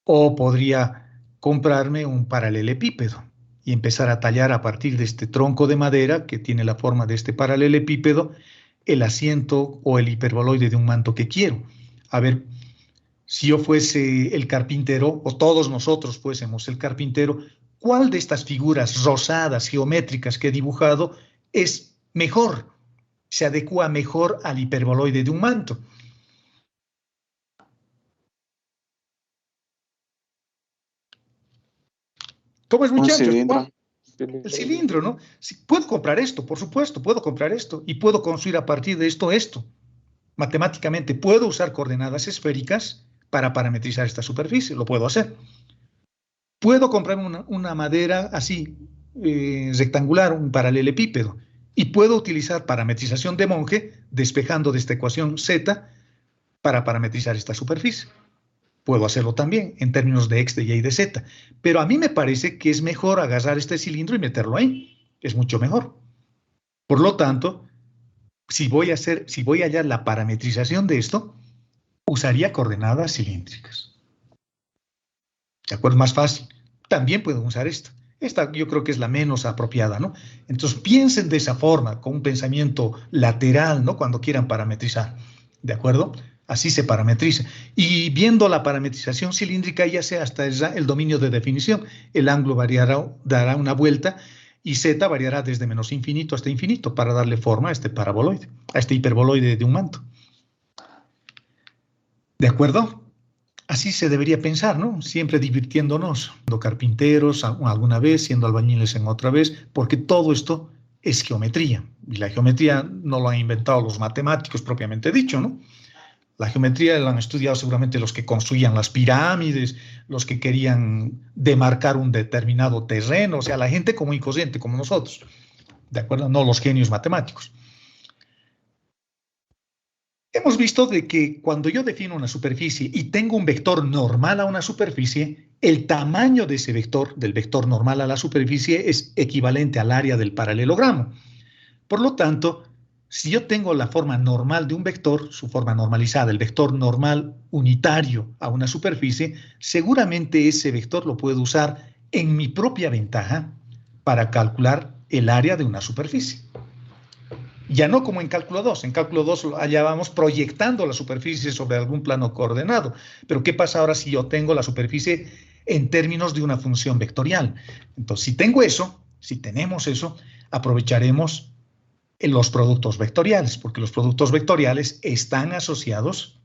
O podría comprarme un paralelepípedo y empezar a tallar a partir de este tronco de madera que tiene la forma de este paralelepípedo el asiento o el hiperboloide de un manto que quiero. A ver, si yo fuese el carpintero o todos nosotros fuésemos el carpintero, ¿cuál de estas figuras rosadas, geométricas que he dibujado es mejor? Se adecua mejor al hiperboloide de un manto. ¿Cómo es, muchachos? Un cilindro. El cilindro, ¿no? Sí, puedo comprar esto, por supuesto, puedo comprar esto y puedo construir a partir de esto. Matemáticamente puedo usar coordenadas esféricas para parametrizar esta superficie, lo puedo hacer. Puedo comprar una madera así, rectangular, un paralelepípedo, y puedo utilizar parametrización de Monge despejando de esta ecuación Z para parametrizar esta superficie. Puedo hacerlo también en términos de X, de Y y de Z. Pero a mí me parece que es mejor agarrar este cilindro y meterlo ahí. Es mucho mejor. Por lo tanto, si voy a hallar la parametrización de esto, usaría coordenadas cilíndricas. ¿De acuerdo? Más fácil. También puedo usar esta. Esta yo creo que es la menos apropiada, ¿no? Entonces piensen de esa forma, con un pensamiento lateral, ¿no? Cuando quieran parametrizar. ¿De acuerdo? Así se parametriza. Y viendo la parametrización cilíndrica, ya sea hasta el dominio de definición, el ángulo dará una vuelta y Z variará desde menos infinito hasta infinito para darle forma a este paraboloide, a este hiperboloide de un manto. ¿De acuerdo? Así se debería pensar, ¿no? Siempre divirtiéndonos, siendo carpinteros alguna vez, siendo albañiles en otra vez, porque todo esto es geometría. Y la geometría no lo han inventado los matemáticos propiamente dicho, ¿no? La geometría la han estudiado seguramente los que construían las pirámides, los que querían demarcar un determinado terreno, o sea, la gente común y corriente, como nosotros, ¿de acuerdo? No los genios matemáticos. Hemos visto de que cuando yo defino una superficie y tengo un vector normal a una superficie, el tamaño de ese vector, del vector normal a la superficie, es equivalente al área del paralelogramo. Por lo tanto, si yo tengo la forma normal de un vector, su forma normalizada, el vector normal unitario a una superficie, seguramente ese vector lo puedo usar en mi propia ventaja para calcular el área de una superficie. Ya no como en cálculo 2. En cálculo 2 allá vamos proyectando la superficie sobre algún plano coordenado. Pero ¿qué pasa ahora si yo tengo la superficie en términos de una función vectorial? Entonces, si tengo eso, si tenemos eso, aprovecharemos los productos vectoriales, porque los productos vectoriales están asociados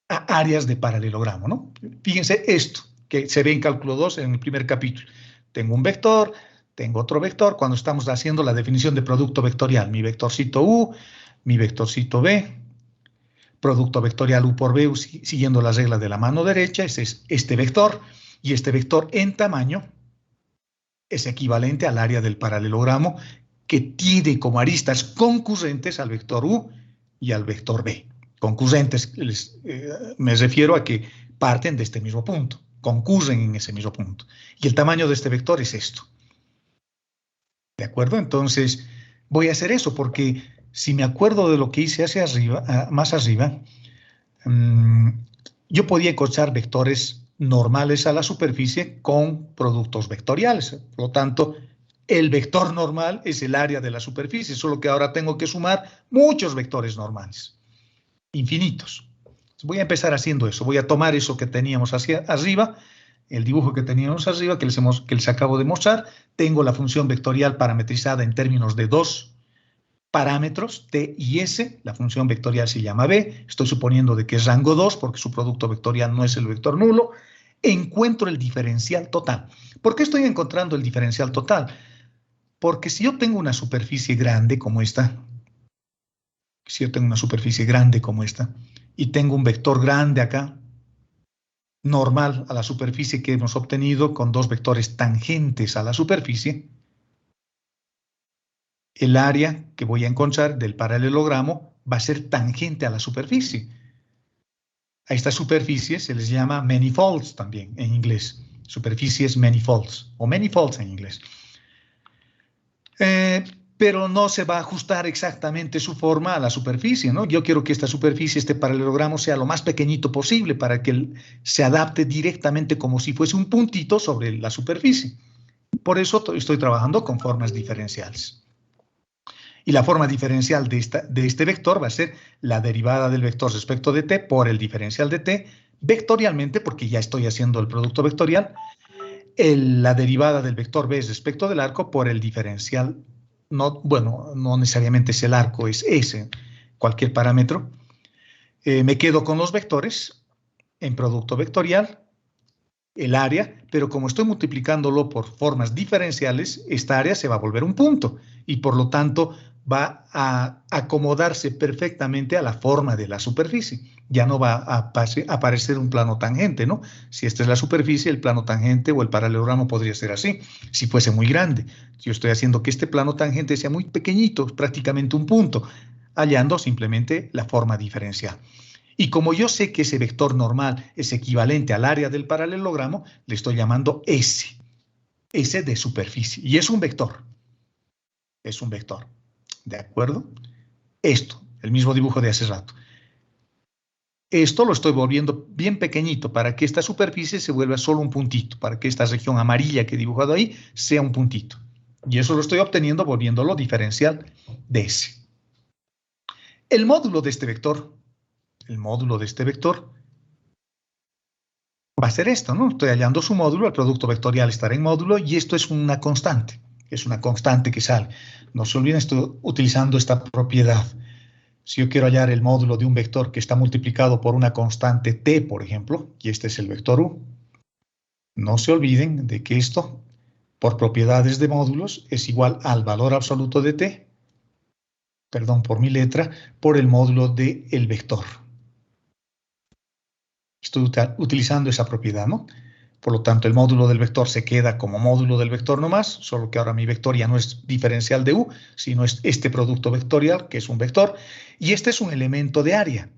a áreas de paralelogramo, ¿no? Fíjense esto, que se ve en cálculo 2 en el primer capítulo. Tengo un vector, tengo otro vector, cuando estamos haciendo la definición de producto vectorial, mi vectorcito U, mi vectorcito B, producto vectorial U por B, siguiendo la regla de la mano derecha, ese es este vector, y este vector en tamaño es equivalente al área del paralelogramo que tiene como aristas concurrentes al vector U y al vector B. Concurrentes, me refiero a que parten de este mismo punto, concurren en ese mismo punto. Y el tamaño de este vector es esto. ¿De acuerdo? Entonces, voy a hacer eso porque si me acuerdo de lo que hice hacia arriba, más arriba, yo podía encontrar vectores normales a la superficie con productos vectoriales. Por lo tanto, el vector normal es el área de la superficie, solo que ahora tengo que sumar muchos vectores normales, infinitos. Voy a empezar haciendo eso. Voy a tomar eso que teníamos hacia arriba, el dibujo que teníamos arriba, que les acabo de mostrar. Tengo la función vectorial parametrizada en términos de dos parámetros, t y s. La función vectorial se llama b. Estoy suponiendo de que es rango 2, porque su producto vectorial no es el vector nulo. Encuentro el diferencial total. ¿Por qué estoy encontrando el diferencial total? Porque si yo tengo una superficie grande como esta, y tengo un vector grande acá, normal a la superficie que hemos obtenido con dos vectores tangentes a la superficie, el área que voy a encontrar del paralelogramo va a ser tangente a la superficie. A estas superficies se les llama manifolds también en inglés. Superficies manifolds o manifolds en inglés. Pero no se va a ajustar exactamente su forma a la superficie, ¿no? Yo quiero que esta superficie, este paralelogramo, sea lo más pequeñito posible para que se adapte directamente como si fuese un puntito sobre la superficie. Por eso estoy trabajando con formas diferenciales. Y la forma diferencial de este vector va a ser la derivada del vector respecto de t por el diferencial de t, vectorialmente, porque ya estoy haciendo el producto vectorial, la derivada del vector b respecto del arco por el diferencial. No necesariamente es el arco, es ese, cualquier parámetro. Me quedo con los vectores en producto vectorial, el área, pero como estoy multiplicándolo por formas diferenciales, esta área se va a volver un punto y por lo tanto va a acomodarse perfectamente a la forma de la superficie. Ya no va a aparecer un plano tangente, ¿no? Si esta es la superficie, el plano tangente o el paralelogramo podría ser así, si fuese muy grande. Yo estoy haciendo que este plano tangente sea muy pequeñito, prácticamente un punto, hallando simplemente la forma diferencial. Y como yo sé que ese vector normal es equivalente al área del paralelogramo, le estoy llamando S. S de superficie. Y es un vector. Es un vector. ¿De acuerdo? Esto, el mismo dibujo de hace rato. Esto lo estoy volviendo bien pequeñito para que esta superficie se vuelva solo un puntito, para que esta región amarilla que he dibujado ahí sea un puntito. Y eso lo estoy obteniendo volviéndolo diferencial de S. El módulo de este vector va a ser esto, ¿no? Estoy hallando su módulo, el producto vectorial estará en módulo y esto es una constante. Es una constante que sale. No se olviden, estoy utilizando esta propiedad. Si yo quiero hallar el módulo de un vector que está multiplicado por una constante t, por ejemplo, y este es el vector u, no se olviden de que esto, por propiedades de módulos, es igual al valor absoluto de t, perdón por mi letra, por el módulo del vector. Estoy utilizando esa propiedad, ¿no? Por lo tanto, el módulo del vector se queda como módulo del vector nomás, solo que ahora mi vector ya no es diferencial de U, sino es este producto vectorial, que es un vector, y este es un elemento de área,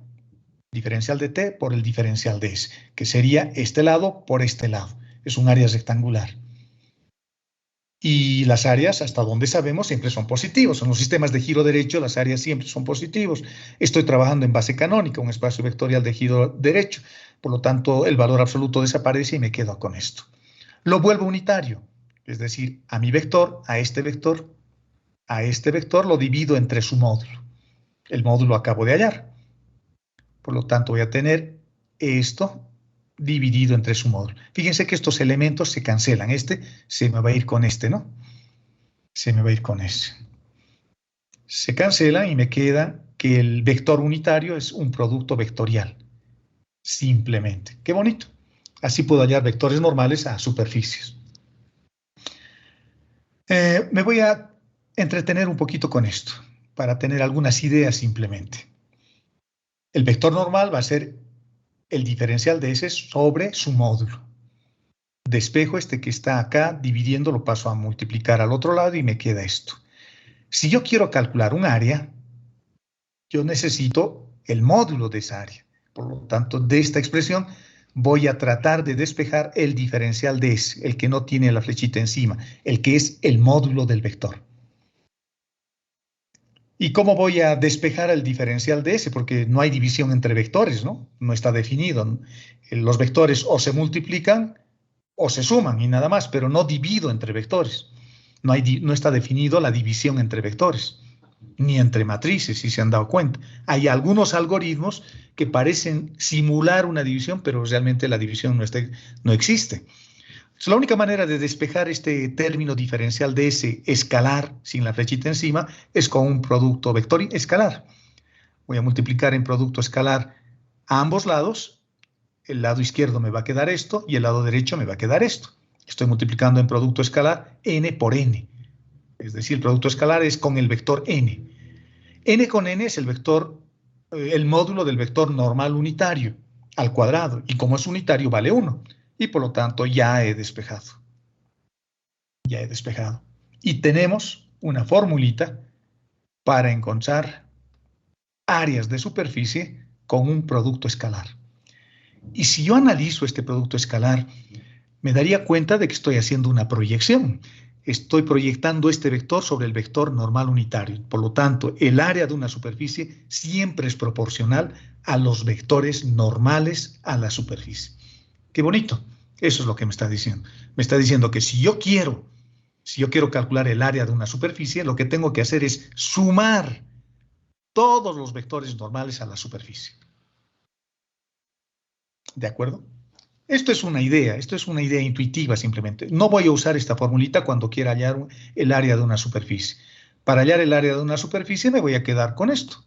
diferencial de T por el diferencial de S, que sería este lado por este lado. Es un área rectangular. Y las áreas, hasta donde sabemos, siempre son positivos. En los sistemas de giro derecho, las áreas siempre son positivos. Estoy trabajando en base canónica, un espacio vectorial de giro derecho. Por lo tanto, el valor absoluto desaparece y me quedo con esto. Lo vuelvo unitario, es decir, a mi vector, a este vector lo divido entre su módulo. El módulo acabo de hallar. Por lo tanto, voy a tener esto dividido entre su módulo. Fíjense que estos elementos se cancelan. Este se me va a ir con este, ¿no? Se me va a ir con ese. Se cancelan y me queda que el vector unitario es un producto vectorial. Simplemente. Qué bonito. Así puedo hallar vectores normales a superficies. Me voy a entretener un poquito con esto, para tener algunas ideas simplemente. El vector normal va a ser el diferencial de S sobre su módulo. Despejo este que está acá, dividiendo, lo paso a multiplicar al otro lado y me queda esto. Si yo quiero calcular un área, yo necesito el módulo de esa área. Por lo tanto, de esta expresión voy a tratar de despejar el diferencial de S, el que no tiene la flechita encima, el que es el módulo del vector. ¿Y cómo voy a despejar el diferencial de S? Porque no hay división entre vectores, ¿no? No está definido. Los vectores o se multiplican o se suman y nada más, pero no divido entre vectores. No está definido la división entre vectores, ni entre matrices, si se han dado cuenta. Hay algunos algoritmos que parecen simular una división, pero realmente la división no existe. Entonces, la única manera de despejar este término diferencial de S escalar, sin la flechita encima, es con un producto vector escalar. Voy a multiplicar en producto escalar a ambos lados. El lado izquierdo me va a quedar esto y el lado derecho me va a quedar esto. Estoy multiplicando en producto escalar n por n. Es decir, el producto escalar es con el vector n. N con n es el vector, el módulo del vector normal unitario al cuadrado. Y como es unitario, vale 1. Y por lo tanto ya he despejado. Ya he despejado. Y tenemos una formulita para encontrar áreas de superficie con un producto escalar. Y si yo analizo este producto escalar, me daría cuenta de que estoy haciendo una proyección. Estoy proyectando este vector sobre el vector normal unitario. Por lo tanto, el área de una superficie siempre es proporcional a los vectores normales a la superficie. ¡Qué bonito! Eso es lo que me está diciendo. Me está diciendo que si yo quiero calcular el área de una superficie, lo que tengo que hacer es sumar todos los vectores normales a la superficie. ¿De acuerdo? Esto es una idea intuitiva simplemente. No voy a usar esta formulita cuando quiera hallar el área de una superficie. Para hallar el área de una superficie me voy a quedar con esto.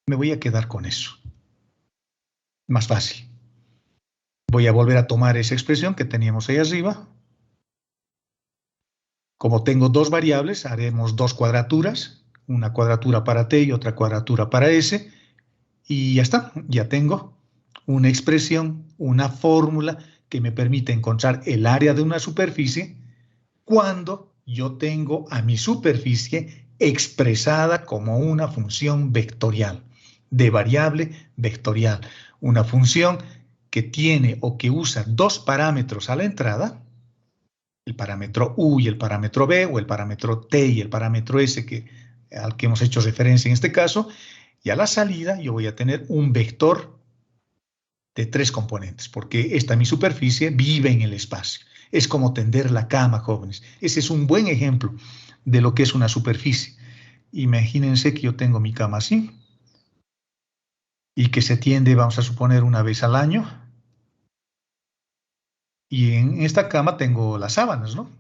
Me voy a quedar con eso. Más fácil. Voy a volver a tomar esa expresión que teníamos ahí arriba. Como tengo dos variables, haremos dos cuadraturas. Una cuadratura para T y otra cuadratura para S. Y ya está. Ya tengo una expresión, una fórmula que me permite encontrar el área de una superficie cuando yo tengo a mi superficie expresada como una función vectorial, de variable vectorial. Una función que tiene o que usa dos parámetros a la entrada, el parámetro U y el parámetro B, o el parámetro T y el parámetro S al que hemos hecho referencia en este caso, y a la salida yo voy a tener un vector de tres componentes, porque esta mi superficie vive en el espacio. Es como tender la cama, jóvenes. Ese es un buen ejemplo de lo que es una superficie. Imagínense que yo tengo mi cama así, y que se tiende, vamos a suponer, una vez al año. Y en esta cama tengo las sábanas, ¿no?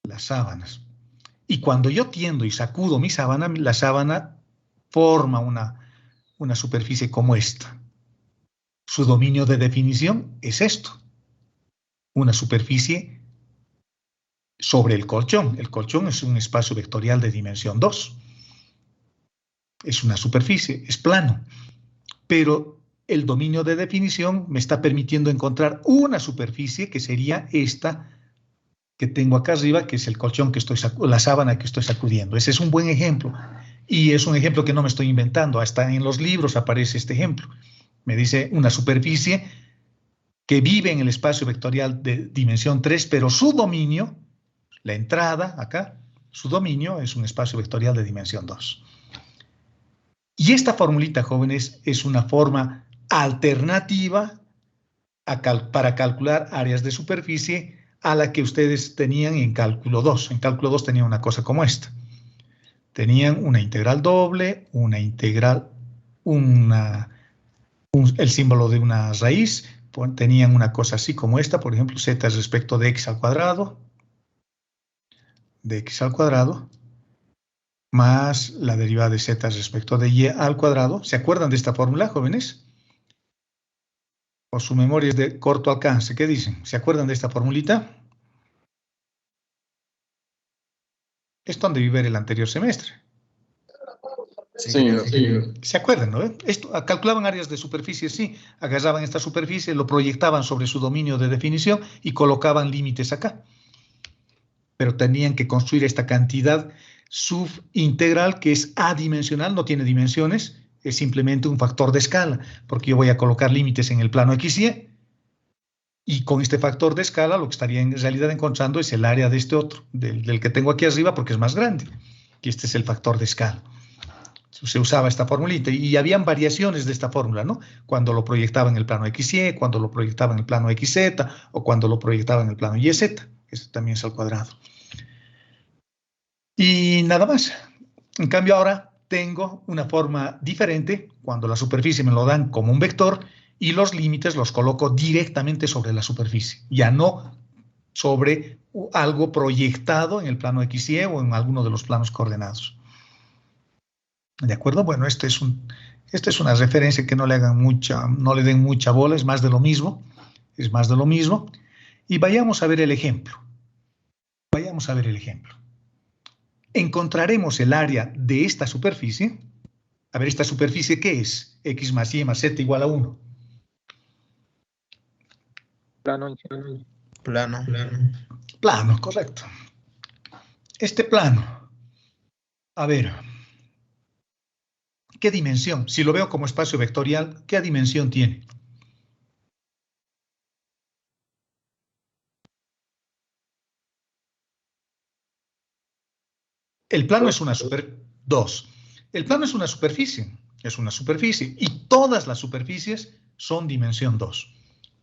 Las sábanas. Y cuando yo tiendo y sacudo mi sábana, la sábana forma una superficie como esta. Su dominio de definición es esto. Una superficie sobre el colchón. El colchón es un espacio vectorial de dimensión 2. Es una superficie, es plano. Pero el dominio de definición me está permitiendo encontrar una superficie que sería esta que tengo acá arriba, que es el colchón que estoy la sábana que estoy sacudiendo. Ese es un buen ejemplo. Y es un ejemplo que no me estoy inventando. Hasta en los libros aparece este ejemplo. Me dice una superficie que vive en el espacio vectorial de dimensión 3, pero su dominio, la entrada acá, su dominio es un espacio vectorial de dimensión 2. Y esta formulita, jóvenes, es una forma alternativa para calcular áreas de superficie a la que ustedes tenían en cálculo 2. En cálculo 2 tenían una cosa como esta. Tenían una integral doble, una integral, el símbolo de una raíz. Tenían una cosa así como esta, por ejemplo, z es respecto de x al cuadrado, más la derivada de z respecto de y al cuadrado. ¿Se acuerdan de esta fórmula, jóvenes? O su memoria es de corto alcance. ¿Qué dicen? ¿Se acuerdan de esta formulita? Esto han de ver el anterior semestre. Sí. ¿Se acuerdan, no? Esto, calculaban áreas de superficie, sí. Agarraban esta superficie, lo proyectaban sobre su dominio de definición y colocaban límites acá. Pero tenían que construir esta cantidad subintegral que es adimensional, no tiene dimensiones, es simplemente un factor de escala, porque yo voy a colocar límites en el plano XY, y con este factor de escala lo que estaría en realidad encontrando es el área de este otro, del que tengo aquí arriba, porque es más grande, y este es el factor de escala. Se usaba esta formulita, y habían variaciones de esta fórmula, ¿no? Cuando lo proyectaba en el plano XY, cuando lo proyectaba en el plano XZ, o cuando lo proyectaba en el plano YZ, esto también es al cuadrado. Y nada más. En cambio ahora tengo una forma diferente cuando la superficie me lo dan como un vector y los límites los coloco directamente sobre la superficie, ya no sobre algo proyectado en el plano XY o en alguno de los planos coordenados. ¿De acuerdo? Bueno, esta es una referencia que no le den mucha bola, es más de lo mismo, Y vayamos a ver el ejemplo. Encontraremos el área de esta superficie. A ver, ¿esta superficie qué es? X más Y más Z igual a 1. Plano, correcto. Este plano, a ver, ¿qué dimensión? Si lo veo como espacio vectorial, ¿qué dimensión tiene? El plano es una El plano es una superficie, y todas las superficies son dimensión 2.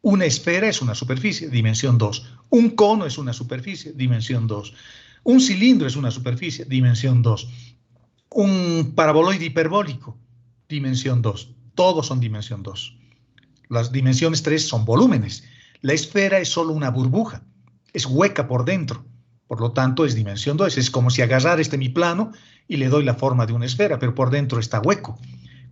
Una esfera es una superficie, dimensión 2. Un cono es una superficie, dimensión 2. Un cilindro es una superficie, dimensión 2. Un paraboloide hiperbólico, dimensión 2. Todos son dimensión 2. Las dimensiones 3 son volúmenes. La esfera es solo una burbuja, es hueca por dentro. Por lo tanto, es dimensión 2. Es como si agarrara mi plano y le doy la forma de una esfera, pero por dentro está hueco.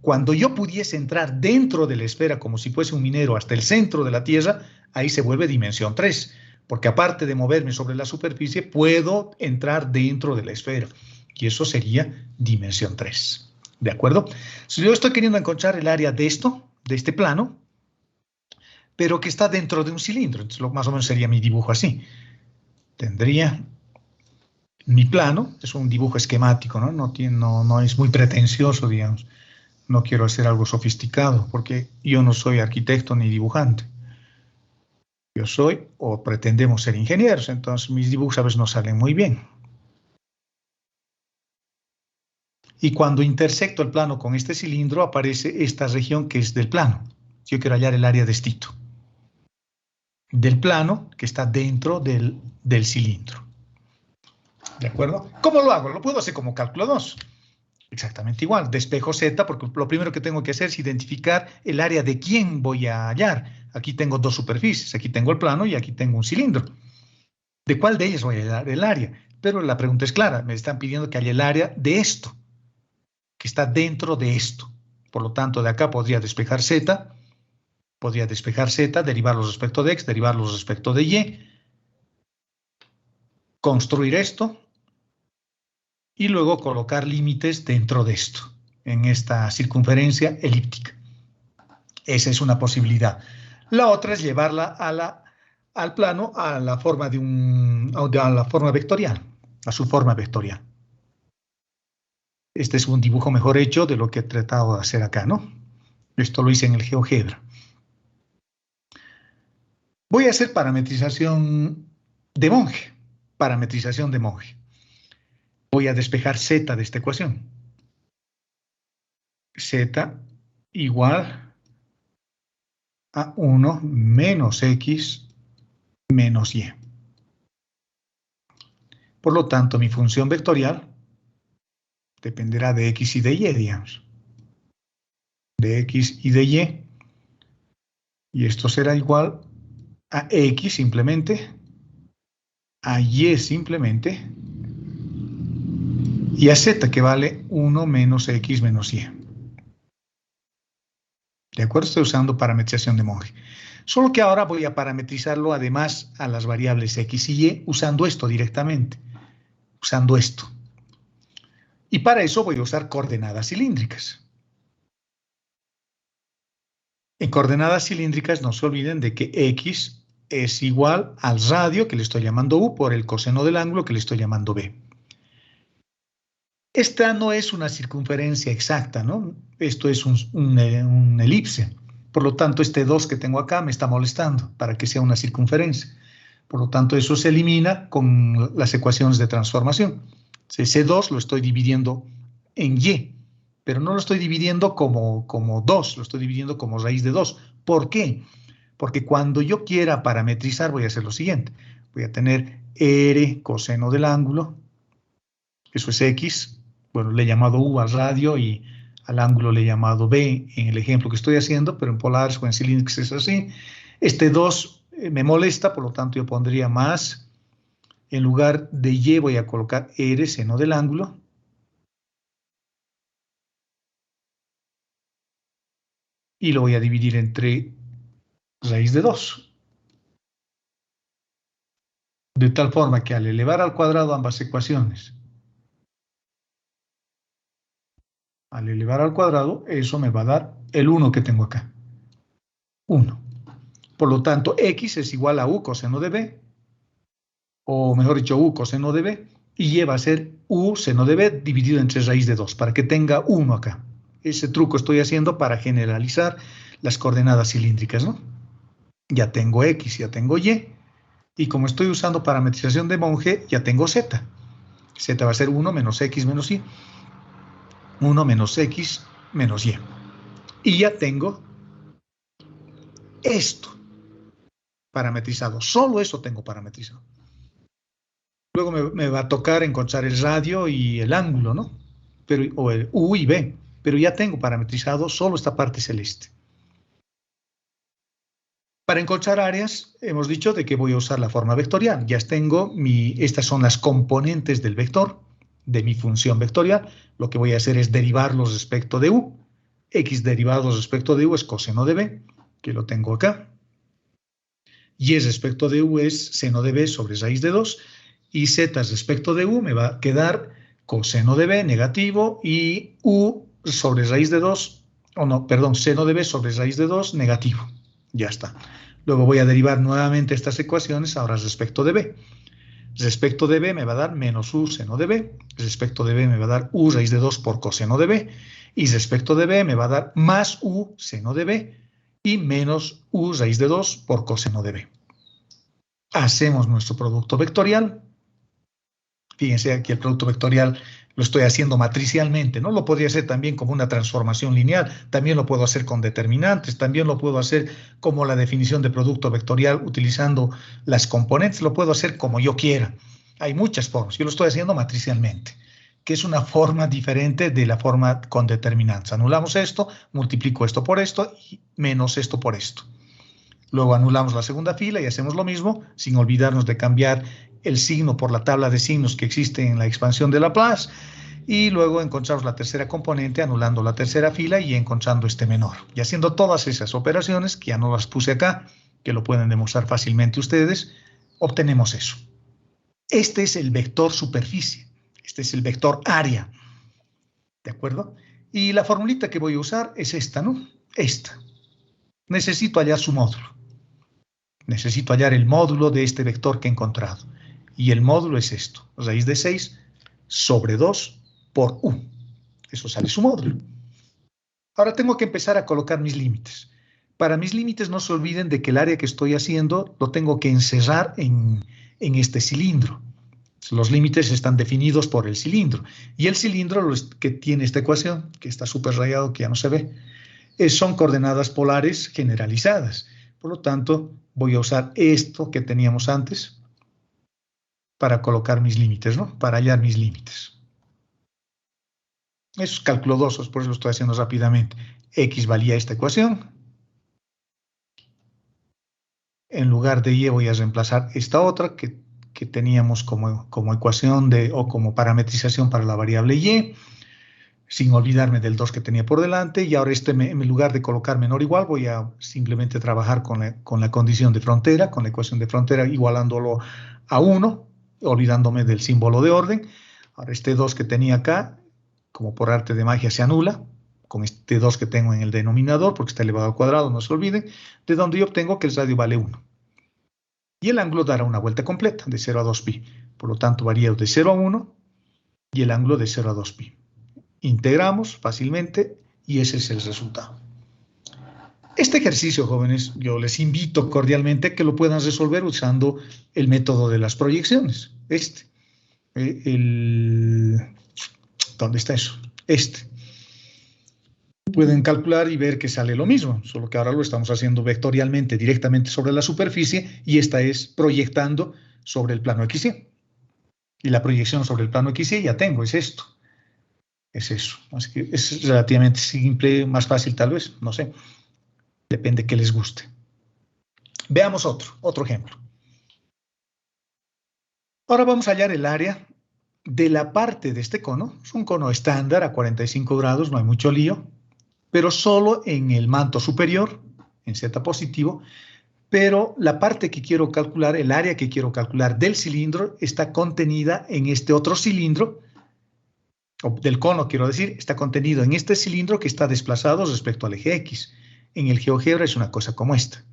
Cuando yo pudiese entrar dentro de la esfera como si fuese un minero hasta el centro de la Tierra, ahí se vuelve dimensión 3, porque aparte de moverme sobre la superficie, puedo entrar dentro de la esfera, y eso sería dimensión 3. ¿De acuerdo? Si yo estoy queriendo encontrar el área de este plano, pero que está dentro de un cilindro, entonces más o menos sería mi dibujo así. Tendría mi plano, es un dibujo esquemático, ¿no? No es muy pretencioso, digamos. No quiero hacer algo sofisticado, porque yo no soy arquitecto ni dibujante. Yo soy, o pretendemos ser ingenieros, entonces mis dibujos a veces no salen muy bien. Y cuando intersecto el plano con este cilindro, aparece esta región que es del plano. Yo quiero hallar el área de estito del plano que está dentro del cilindro. ¿De acuerdo? ¿Cómo lo hago? Lo puedo hacer como cálculo 2. Exactamente igual. Despejo Z, porque lo primero que tengo que hacer es identificar el área de quién voy a hallar. Aquí tengo dos superficies. Aquí tengo el plano y aquí tengo un cilindro. ¿De cuál de ellas voy a hallar el área? Pero la pregunta es clara. Me están pidiendo que haya el área de esto, que está dentro de esto. Por lo tanto, de acá podría despejar Z, derivarlos respecto de X, derivarlos respecto de Y, construir esto y luego colocar límites dentro de esto, en esta circunferencia elíptica. Esa es una posibilidad. La otra es llevarla al plano a la forma a la forma vectorial, a su forma vectorial. Este es un dibujo mejor hecho de lo que he tratado de hacer acá, ¿no? Esto lo hice en el GeoGebra. Voy a hacer parametrización de Monge. Parametrización de Monge. Voy a despejar z de esta ecuación. Z igual a 1 menos x menos y. Por lo tanto, mi función vectorial dependerá de x y de y, digamos. De x y de y. Y esto será igual a x simplemente, a y simplemente, y a z que vale 1 menos x menos y. ¿De acuerdo? Estoy usando parametrización de Monge. Solo que ahora voy a parametrizarlo además a las variables x y y usando esto directamente. Usando esto. Y para eso voy a usar coordenadas cilíndricas. En coordenadas cilíndricas no se olviden de que x es igual al radio que le estoy llamando u por el coseno del ángulo que le estoy llamando b. Esta no es una circunferencia exacta, ¿no? Esto es un elipse. Por lo tanto, este 2 que tengo acá me está molestando para que sea una circunferencia. Por lo tanto, eso se elimina con las ecuaciones de transformación. Ese 2 lo estoy dividiendo en y, pero no lo estoy dividiendo como 2, lo estoy dividiendo como raíz de 2. ¿Por qué? Porque cuando yo quiera parametrizar voy a hacer lo siguiente. Voy a tener r coseno del ángulo, eso es x, bueno, le he llamado u al radio y al ángulo le he llamado b en el ejemplo que estoy haciendo, pero en polares o en cilíndricos es así. Este 2 me molesta, por lo tanto yo pondría más. En lugar de y voy a colocar r seno del ángulo. Y lo voy a dividir entre raíz de 2. De tal forma que al elevar al cuadrado ambas ecuaciones, al elevar al cuadrado, eso me va a dar el 1 que tengo acá. 1. Por lo tanto, x es igual a u coseno de b, o mejor dicho, u coseno de b, y y va a ser u seno de b dividido entre raíz de 2, para que tenga 1 acá. Ese truco estoy haciendo para generalizar las coordenadas cilíndricas, ¿no? Ya tengo x, ya tengo y, y como estoy usando parametrización de Monge, ya tengo z. Z va a ser 1 menos x menos y. 1 menos x menos y. Y ya tengo esto parametrizado. Solo eso tengo parametrizado. Luego me va a tocar encontrar el radio y el ángulo, ¿no? O el u y b. Pero ya tengo parametrizado solo esta parte celeste. Para encontrar áreas, hemos dicho de que voy a usar la forma vectorial. Ya tengo estas son las componentes del vector, de mi función vectorial. Lo que voy a hacer es derivarlos respecto de u. X derivados respecto de u es coseno de b, que lo tengo acá. Y respecto de u es seno de b sobre raíz de 2. Y z respecto de u me va a quedar coseno de b negativo y u sobre raíz de 2, o no, perdón, seno de b sobre raíz de 2 negativo. Ya está. Luego voy a derivar nuevamente estas ecuaciones ahora respecto de b. Respecto de b me va a dar menos u seno de b. Respecto de b me va a dar u raíz de 2 por coseno de b. Y respecto de b me va a dar más u seno de b y menos u raíz de 2 por coseno de b. Hacemos nuestro producto vectorial. Fíjense aquí el producto vectorial lo estoy haciendo matricialmente, ¿no? Lo podría hacer también como una transformación lineal, también lo puedo hacer con determinantes, también lo puedo hacer como la definición de producto vectorial utilizando las componentes, lo puedo hacer como yo quiera. Hay muchas formas, yo lo estoy haciendo matricialmente, que es una forma diferente de la forma con determinantes. Anulamos esto, multiplico esto por esto y menos esto por esto. Luego anulamos la segunda fila y hacemos lo mismo, sin olvidarnos de cambiar el signo por la tabla de signos que existe en la expansión de Laplace, y luego encontramos la tercera componente anulando la tercera fila y encontrando este menor. Y haciendo todas esas operaciones, que ya no las puse acá, que lo pueden demostrar fácilmente ustedes, obtenemos eso. Este es el vector superficie, este es el vector área, ¿de acuerdo? Y la formulita que voy a usar es esta, ¿no? Esta. necesito hallar su módulo. Necesito hallar el módulo de este vector que he encontrado. Y el módulo es esto, raíz de 6 sobre 2 por u. Eso sale su módulo. Ahora tengo que empezar a colocar mis límites. Para mis límites no se olviden de que el área que estoy haciendo lo tengo que encerrar en este cilindro. Los límites están definidos por el cilindro. Y el cilindro que tiene esta ecuación, que está súper rayado, que ya no se ve, son coordenadas polares generalizadas. Por lo tanto, voy a usar esto que teníamos antes para colocar mis límites, ¿no? Para hallar mis límites. Eso es cálculo 2, por eso lo estoy haciendo rápidamente. X valía esta ecuación. En lugar de Y voy a reemplazar esta otra que teníamos como ecuación o como parametrización para la variable Y, sin olvidarme del 2 que tenía por delante. Y ahora en lugar de colocar menor o igual, voy a simplemente trabajar con la condición de frontera, con la ecuación de frontera, igualándolo a 1, olvidándome del símbolo de orden. Ahora este 2 que tenía acá, como por arte de magia, se anula con este 2 que tengo en el denominador, porque está elevado al cuadrado, no se olviden, de donde yo obtengo que el radio vale 1. Y el ángulo dará una vuelta completa, de 0 a 2pi. Por lo tanto, varía de 0 a 1 y el ángulo de 0 a 2pi. Integramos fácilmente y ese es el resultado. Este ejercicio, jóvenes, yo les invito cordialmente a que lo puedan resolver usando el método de las proyecciones. ¿Dónde está eso? Pueden calcular y ver que sale lo mismo, solo que ahora lo estamos haciendo vectorialmente directamente sobre la superficie y esta es proyectando sobre el plano XY. Y la proyección sobre el plano XY ya tengo, es esto. Es eso. Así que es relativamente simple, más fácil tal vez, no sé. Depende que les guste. Veamos otro ejemplo. Ahora vamos a hallar el área de la parte de este cono. Es un cono estándar a 45 grados, no hay mucho lío, pero solo en el manto superior, en Z positivo, pero la parte que quiero calcular, el área que quiero calcular del cilindro, está contenida en este otro cilindro, o del cono quiero decir, está contenido en este cilindro que está desplazado respecto al eje X. En el GeoGebra es una cosa como esta.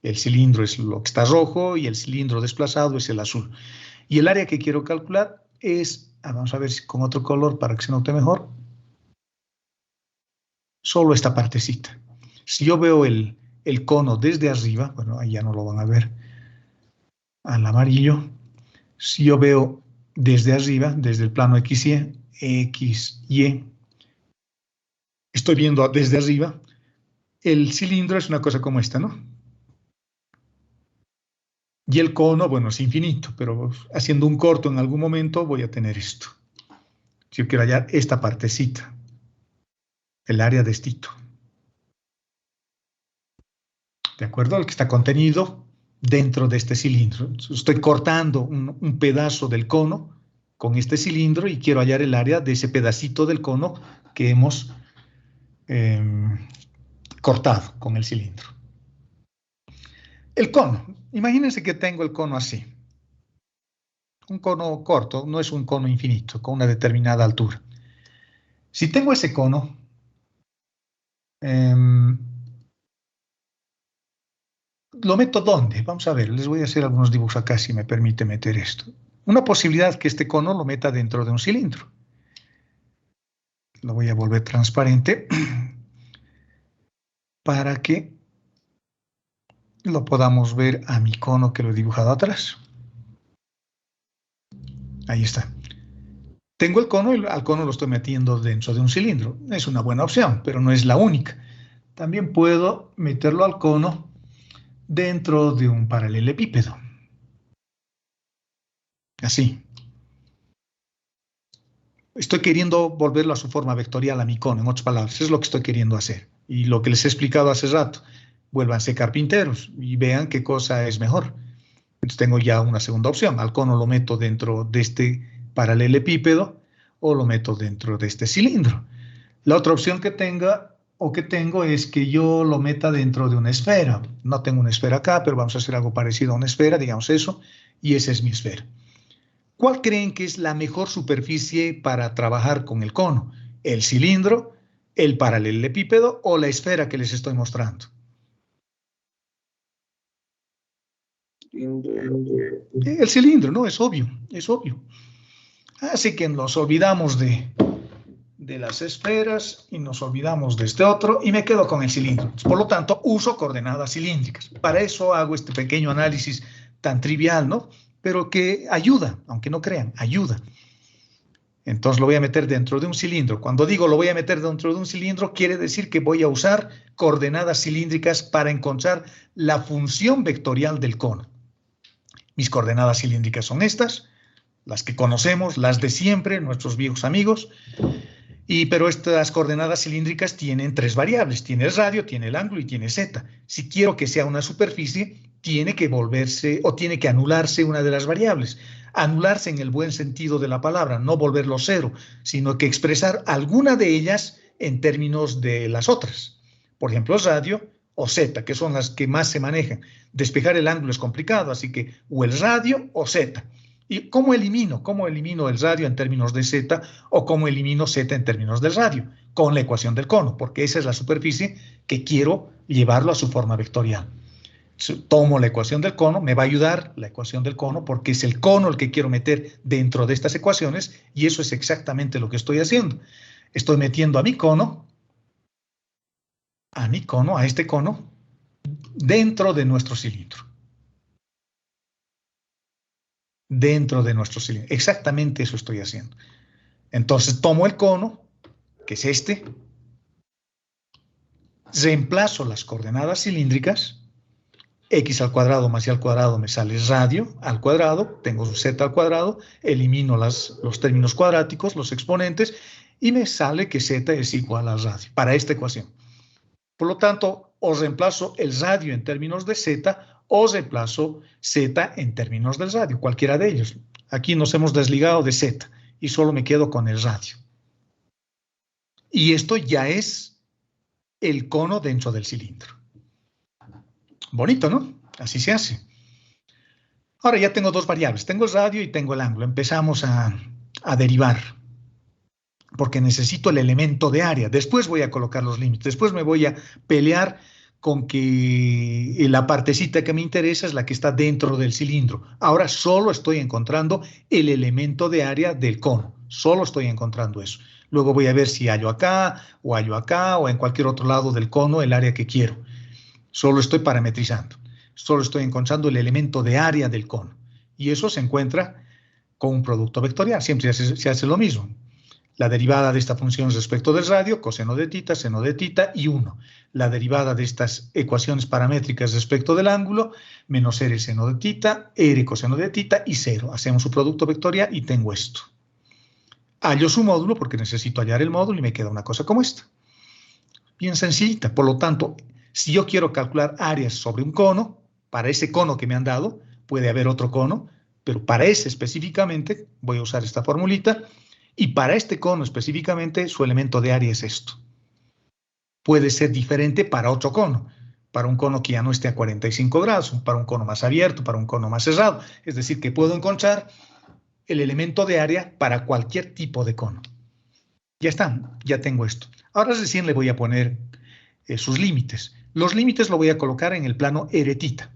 El cilindro es lo que está rojo y el cilindro desplazado es el azul. Y el área que quiero calcular es, vamos a ver si con otro color para que se note mejor, solo esta partecita. Si yo veo el cono desde arriba, bueno, ahí ya no lo van a ver, al amarillo. Si yo veo desde arriba, desde el plano XY, estoy viendo desde arriba, el cilindro es una cosa como esta, ¿no? Y el cono, bueno, es infinito, pero haciendo un corto en algún momento voy a tener esto. Si yo quiero hallar esta partecita, el área de estito. ¿De acuerdo? El que está contenido dentro de este cilindro. Estoy cortando un pedazo del cono con este cilindro y quiero hallar el área de ese pedacito del cono que hemos cortado con el cilindro. El cono. Imagínense que tengo el cono así. Un cono corto, no es un cono infinito, con una determinada altura. Si tengo ese cono, ¿lo meto dónde? Vamos a ver, les voy a hacer algunos dibujos acá si me permite meter esto. Una posibilidad es que este cono lo meta dentro de un cilindro. Lo voy a volver transparente para que lo podamos ver a mi cono que lo he dibujado atrás. Ahí está. Tengo el cono y al cono lo estoy metiendo dentro de un cilindro. Es una buena opción, pero no es la única. También puedo meterlo al cono dentro de un paralelepípedo. Así. Estoy queriendo volverlo a su forma vectorial a mi cono, en otras palabras. Eso es lo que estoy queriendo hacer. Y lo que les he explicado hace rato. Vuélvanse carpinteros y vean qué cosa es mejor. Entonces tengo ya una segunda opción. Al cono lo meto dentro de este paralelepípedo o lo meto dentro de este cilindro. La otra opción que tengo es que yo lo meta dentro de una esfera. No tengo una esfera acá, pero vamos a hacer algo parecido a una esfera, digamos eso, y esa es mi esfera. ¿Cuál creen que es la mejor superficie para trabajar con el cono? ¿El cilindro, el paralelepípedo o la esfera que les estoy mostrando? El cilindro, ¿no? Es obvio, es obvio. Así que nos olvidamos de las esferas y nos olvidamos de este otro y me quedo con el cilindro. Por lo tanto, uso coordenadas cilíndricas. Para eso hago este pequeño análisis tan trivial, ¿no? Pero que ayuda, aunque no crean, ayuda. Entonces lo voy a meter dentro de un cilindro. Cuando digo lo voy a meter dentro de un cilindro, quiere decir que voy a usar coordenadas cilíndricas para encontrar la función vectorial del cono. Mis coordenadas cilíndricas son estas, las que conocemos, las de siempre, nuestros viejos amigos. Pero estas coordenadas cilíndricas tienen tres variables. Tiene el radio, tiene el ángulo y tiene z. Si quiero que sea una superficie, tiene que volverse o tiene que anularse una de las variables. Anularse en el buen sentido de la palabra, no volverlo cero, sino que expresar alguna de ellas en términos de las otras. Por ejemplo, radio o z, que son las que más se manejan. Despejar el ángulo es complicado, así que o el radio o z. ¿Y cómo elimino? ¿Cómo elimino el radio en términos de z o cómo elimino z en términos del radio? Con la ecuación del cono, porque esa es la superficie que quiero llevarlo a su forma vectorial. Tomo la ecuación del cono, me va a ayudar la ecuación del cono porque es el cono el que quiero meter dentro de estas ecuaciones y eso es exactamente lo que estoy haciendo. Estoy metiendo a mi cono, a este cono, dentro de nuestro cilindro. Dentro de nuestro cilindro. Exactamente eso estoy haciendo. Entonces tomo el cono, que es este, reemplazo las coordenadas cilíndricas, x al cuadrado más y al cuadrado me sale radio al cuadrado, tengo z al cuadrado, elimino los términos cuadráticos, los exponentes, y me sale que z es igual a radio, para esta ecuación. Por lo tanto, o reemplazo el radio en términos de z, o reemplazo z en términos del radio, cualquiera de ellos. Aquí nos hemos desligado de z, y solo me quedo con el radio. Y esto ya es el cono dentro del cilindro. Bonito, ¿no? Así se hace. Ahora ya tengo dos variables. Tengo el radio y tengo el ángulo. Empezamos a derivar. Porque necesito el elemento de área. Después voy a colocar los límites. Después me voy a pelear con que la partecita que me interesa es la que está dentro del cilindro. Ahora solo estoy encontrando el elemento de área del cono. Solo estoy encontrando eso. Luego voy a ver si hallo acá, o en cualquier otro lado del cono el área que quiero. Solo estoy parametrizando, solo estoy encontrando el elemento de área del cono. Y eso se encuentra con un producto vectorial, siempre se hace lo mismo. La derivada de esta función respecto del radio, coseno de tita, seno de tita y 1. La derivada de estas ecuaciones paramétricas respecto del ángulo, menos r seno de tita, r coseno de tita y 0. Hacemos su producto vectorial y tengo esto. Hallo su módulo porque necesito hallar el módulo y me queda una cosa como esta. Bien sencillita, por lo tanto, si yo quiero calcular áreas sobre un cono, para ese cono que me han dado, puede haber otro cono, pero para ese específicamente voy a usar esta formulita, y para este cono específicamente su elemento de área es esto. Puede ser diferente para otro cono, para un cono que ya no esté a 45 grados, para un cono más abierto, para un cono más cerrado. Es decir, que puedo encontrar el elemento de área para cualquier tipo de cono. Ya está, ya tengo esto. Ahora recién le voy a poner sus límites. Los límites lo voy a colocar en el plano eretita.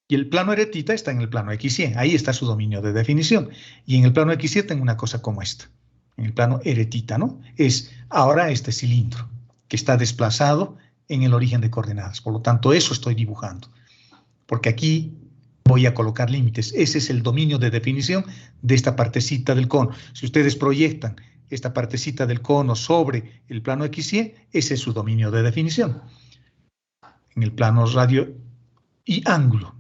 Y el plano eretita está en el plano XY. Ahí está su dominio de definición. Y en el plano XY tengo una cosa como esta. En el plano eretita, ¿no? Es ahora este cilindro que está desplazado en el origen de coordenadas. Por lo tanto, eso estoy dibujando. Porque aquí voy a colocar límites. Ese es el dominio de definición de esta partecita del cono. Si ustedes proyectan esta partecita del cono sobre el plano XY, ese es su dominio de definición. En el plano radio y ángulo.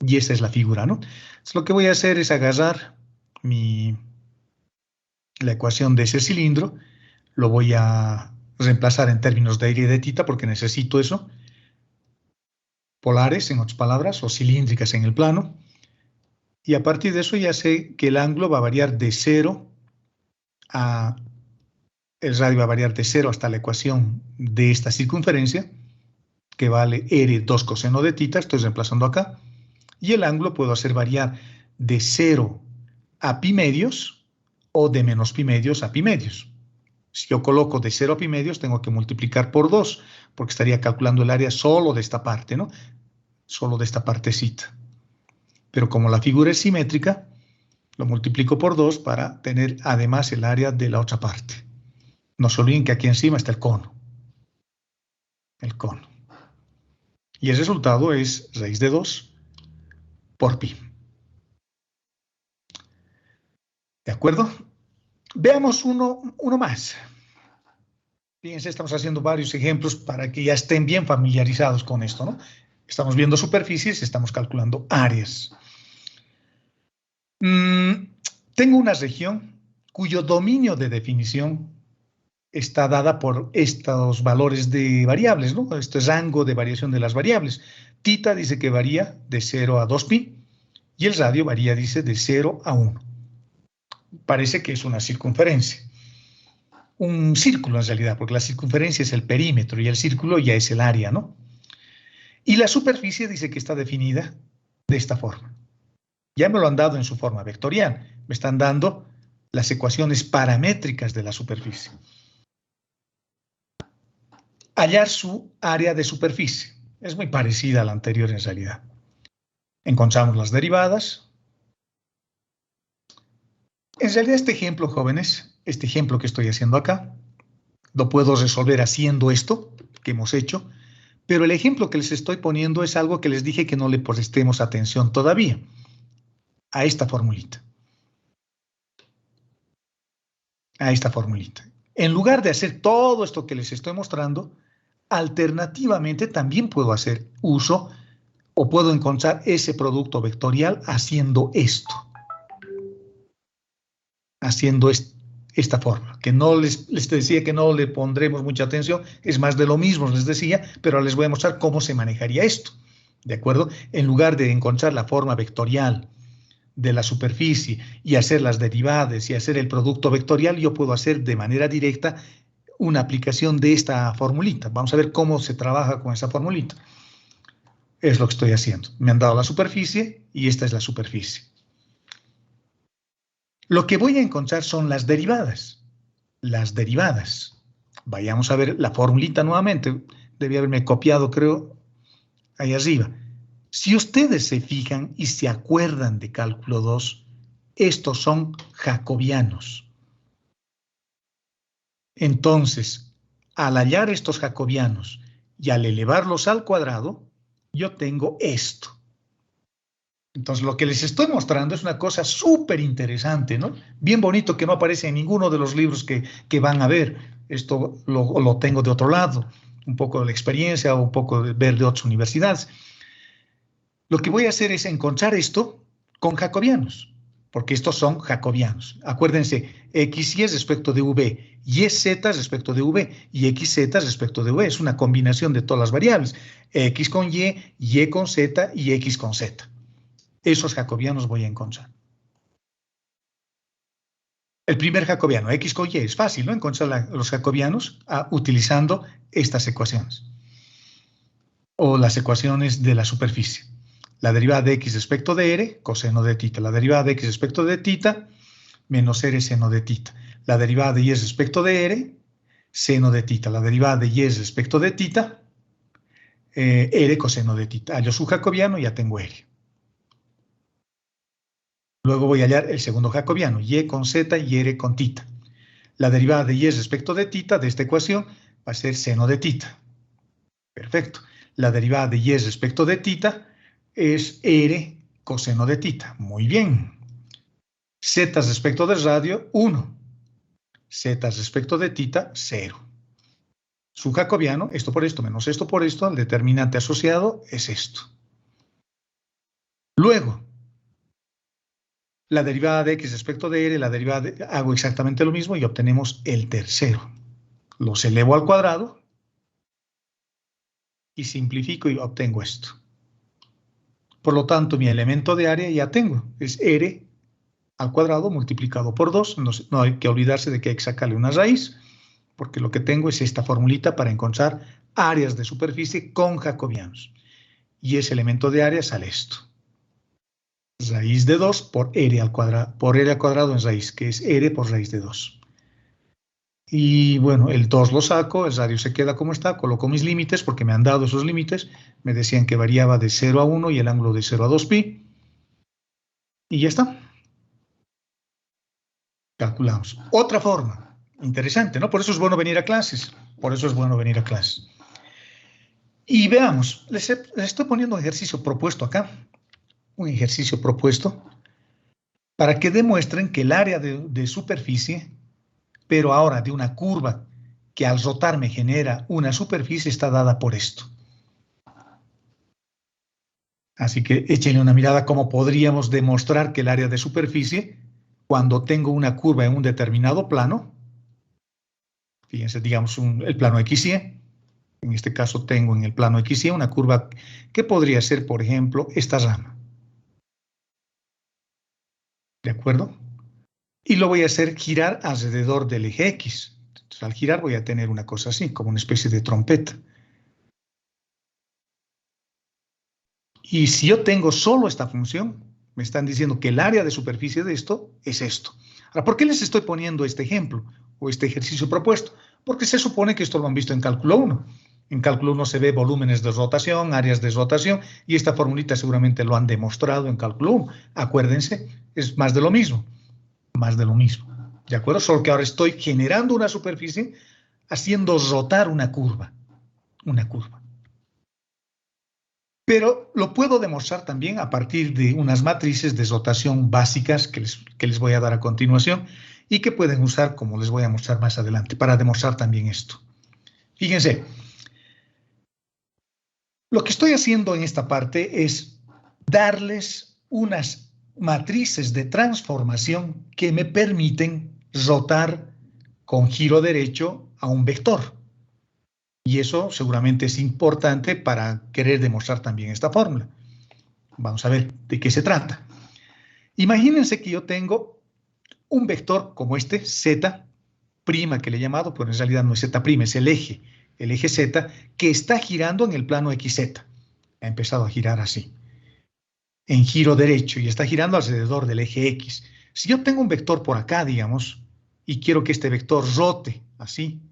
Y esa es la figura, ¿no? Entonces, lo que voy a hacer es agarrar la ecuación de ese cilindro, lo voy a reemplazar en términos de área y de tita porque necesito eso. Polares, en otras palabras, o cilíndricas en el plano. Y a partir de eso ya sé que el ángulo va a variar de 0 a... El radio va a variar de 0 hasta la ecuación de esta circunferencia, que vale r 2 coseno de tita, estoy reemplazando acá, y el ángulo puedo hacer variar de 0 a pi medios o de menos pi medios a pi medios. Si yo coloco de 0 a pi medios, tengo que multiplicar por 2, porque estaría calculando el área solo de esta parte, ¿no? Solo de esta partecita. Pero como la figura es simétrica, lo multiplico por 2 para tener además el área de la otra parte. No se olviden que aquí encima está el cono. El cono. Y el resultado es raíz de 2 por pi. ¿De acuerdo? Veamos uno más. Fíjense, estamos haciendo varios ejemplos para que ya estén bien familiarizados con esto, ¿no? Estamos viendo superficies, estamos calculando áreas. Tengo una región cuyo dominio de definición está dada por estos valores de variables, ¿no? Este rango de variación de las variables. Tita dice que varía de 0 a 2pi y el radio varía, dice, de 0 a 1. Parece que es una circunferencia. Un círculo en realidad, porque la circunferencia es el perímetro y el círculo ya es el área, ¿no? Y la superficie dice que está definida de esta forma. Ya me lo han dado en su forma vectorial. Me están dando las ecuaciones paramétricas de la superficie. Hallar su área de superficie. Es muy parecida a la anterior en realidad. Encontramos las derivadas. En realidad este ejemplo, jóvenes, este ejemplo que estoy haciendo acá, lo puedo resolver haciendo esto que hemos hecho, pero el ejemplo que les estoy poniendo es algo que les dije que no le prestemos atención todavía, a esta formulita. A esta formulita. En lugar de hacer todo esto que les estoy mostrando, alternativamente también puedo hacer uso o puedo encontrar ese producto vectorial haciendo esto. Haciendo esta forma, que no les decía que no le pondremos mucha atención, es más de lo mismo, les decía, pero les voy a mostrar cómo se manejaría esto, ¿de acuerdo? En lugar de encontrar la forma vectorial de la superficie y hacer las derivadas y hacer el producto vectorial, yo puedo hacer de manera directa una aplicación de esta formulita. Vamos a ver cómo se trabaja con esa formulita. Es lo que estoy haciendo. Me han dado la superficie y esta es la superficie. Lo que voy a encontrar son las derivadas. Las derivadas. Vayamos a ver la formulita nuevamente. Debí haberme copiado, creo, ahí arriba. Si ustedes se fijan y se acuerdan de cálculo 2, estos son jacobianos. Entonces, al hallar estos jacobianos y al elevarlos al cuadrado, yo tengo esto. Entonces, lo que les estoy mostrando es una cosa súper interesante, ¿no? Bien bonito, que no aparece en ninguno de los libros que van a ver. Esto lo tengo de otro lado, un poco de la experiencia o un poco de ver de otras universidades. Lo que voy a hacer es encontrar esto con jacobianos, porque estos son jacobianos. Acuérdense, x y es respecto de v, y z respecto de v, y xz respecto de v. Es una combinación de todas las variables. X con y con z y x con z. Esos jacobianos voy a encontrar. El primer jacobiano, x con y, es fácil, ¿no? Encontrar los jacobianos utilizando estas ecuaciones. O las ecuaciones de la superficie. La derivada de x respecto de r, coseno de tita. La derivada de x respecto de tita, menos r seno de tita. La derivada de y respecto de r, seno de tita. La derivada de y respecto de tita, r coseno de tita. Hallo su jacobiano, ya tengo r. Luego voy a hallar el segundo jacobiano, y con z y r con tita. La derivada de y respecto de tita de esta ecuación va a ser seno de tita. Perfecto. La derivada de y respecto de tita es r coseno de tita. Muy bien. Z respecto del radio, 1. Z respecto de tita, 0. Su jacobiano, esto por esto menos esto por esto, el determinante asociado es esto. Luego, la derivada de x respecto de r, hago exactamente lo mismo y obtenemos el tercero. Los elevo al cuadrado y simplifico y obtengo esto. Por lo tanto, mi elemento de área ya tengo. Es r al cuadrado multiplicado por 2. No hay que olvidarse de que hay que sacarle una raíz, porque lo que tengo es esta formulita para encontrar áreas de superficie con jacobianos. Y ese elemento de área sale esto. Raíz de 2 por r al cuadrado en raíz, que es r por raíz de 2. Y bueno, el 2 lo saco, el radio se queda como está, coloco mis límites porque me han dado esos límites, me decían que variaba de 0 a 1 y el ángulo de 0 a 2pi. Y ya está. Calculamos. Otra forma. Interesante, ¿no? Por eso es bueno venir a clases. Por eso es bueno venir a clases. Y veamos, les estoy poniendo un ejercicio propuesto acá. Un ejercicio propuesto para que demuestren que el área de superficie, pero ahora de una curva que al rotar me genera una superficie, está dada por esto. Así que échenle una mirada cómo podríamos demostrar que el área de superficie, cuando tengo una curva en un determinado plano, fíjense, digamos el plano XY, en este caso tengo en el plano XY una curva que podría ser, por ejemplo, esta rama. ¿De acuerdo? Y lo voy a hacer girar alrededor del eje X. Entonces, al girar voy a tener una cosa así, como una especie de trompeta. Y si yo tengo solo esta función, me están diciendo que el área de superficie de esto es esto. Ahora, ¿por qué les estoy poniendo este ejemplo o este ejercicio propuesto? Porque se supone que esto lo han visto en cálculo 1. En cálculo 1 se ve volúmenes de rotación, áreas de rotación, y esta formulita seguramente lo han demostrado en cálculo 1. Acuérdense, es más de lo mismo. Más de lo mismo. ¿De acuerdo? Solo que ahora estoy generando una superficie haciendo rotar una curva. Una curva. Pero lo puedo demostrar también a partir de unas matrices de rotación básicas que les voy a dar a continuación y que pueden usar, como les voy a mostrar más adelante, para demostrar también esto. Fíjense, lo que estoy haciendo en esta parte es darles unas matrices de transformación que me permiten rotar con giro derecho a un vector. Y eso seguramente es importante para querer demostrar también esta fórmula. Vamos a ver de qué se trata. Imagínense que yo tengo un vector como este, Z', que le he llamado, pero en realidad no es Z', es el eje Z, que está girando en el plano XZ. Ha empezado a girar así, en giro derecho, y está girando alrededor del eje X. Si yo tengo un vector por acá, digamos, y quiero que este vector rote así,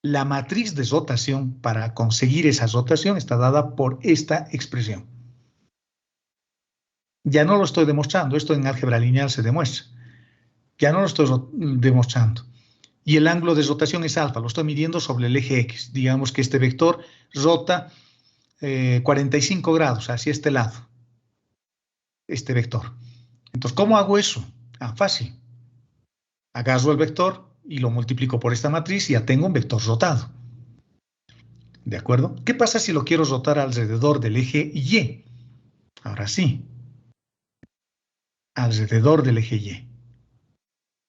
la matriz de rotación para conseguir esa rotación está dada por esta expresión. Ya no lo estoy demostrando, esto en álgebra lineal se demuestra. Ya no lo estoy demostrando. Y el ángulo de rotación es alfa, lo estoy midiendo sobre el eje X. Digamos que este vector rota 45 grados hacia este lado. Este vector. Entonces, ¿cómo hago eso? Fácil. Agarro el vector y lo multiplico por esta matriz y ya tengo un vector rotado. ¿De acuerdo? ¿Qué pasa si lo quiero rotar alrededor del eje Y? Ahora sí. Alrededor del eje Y.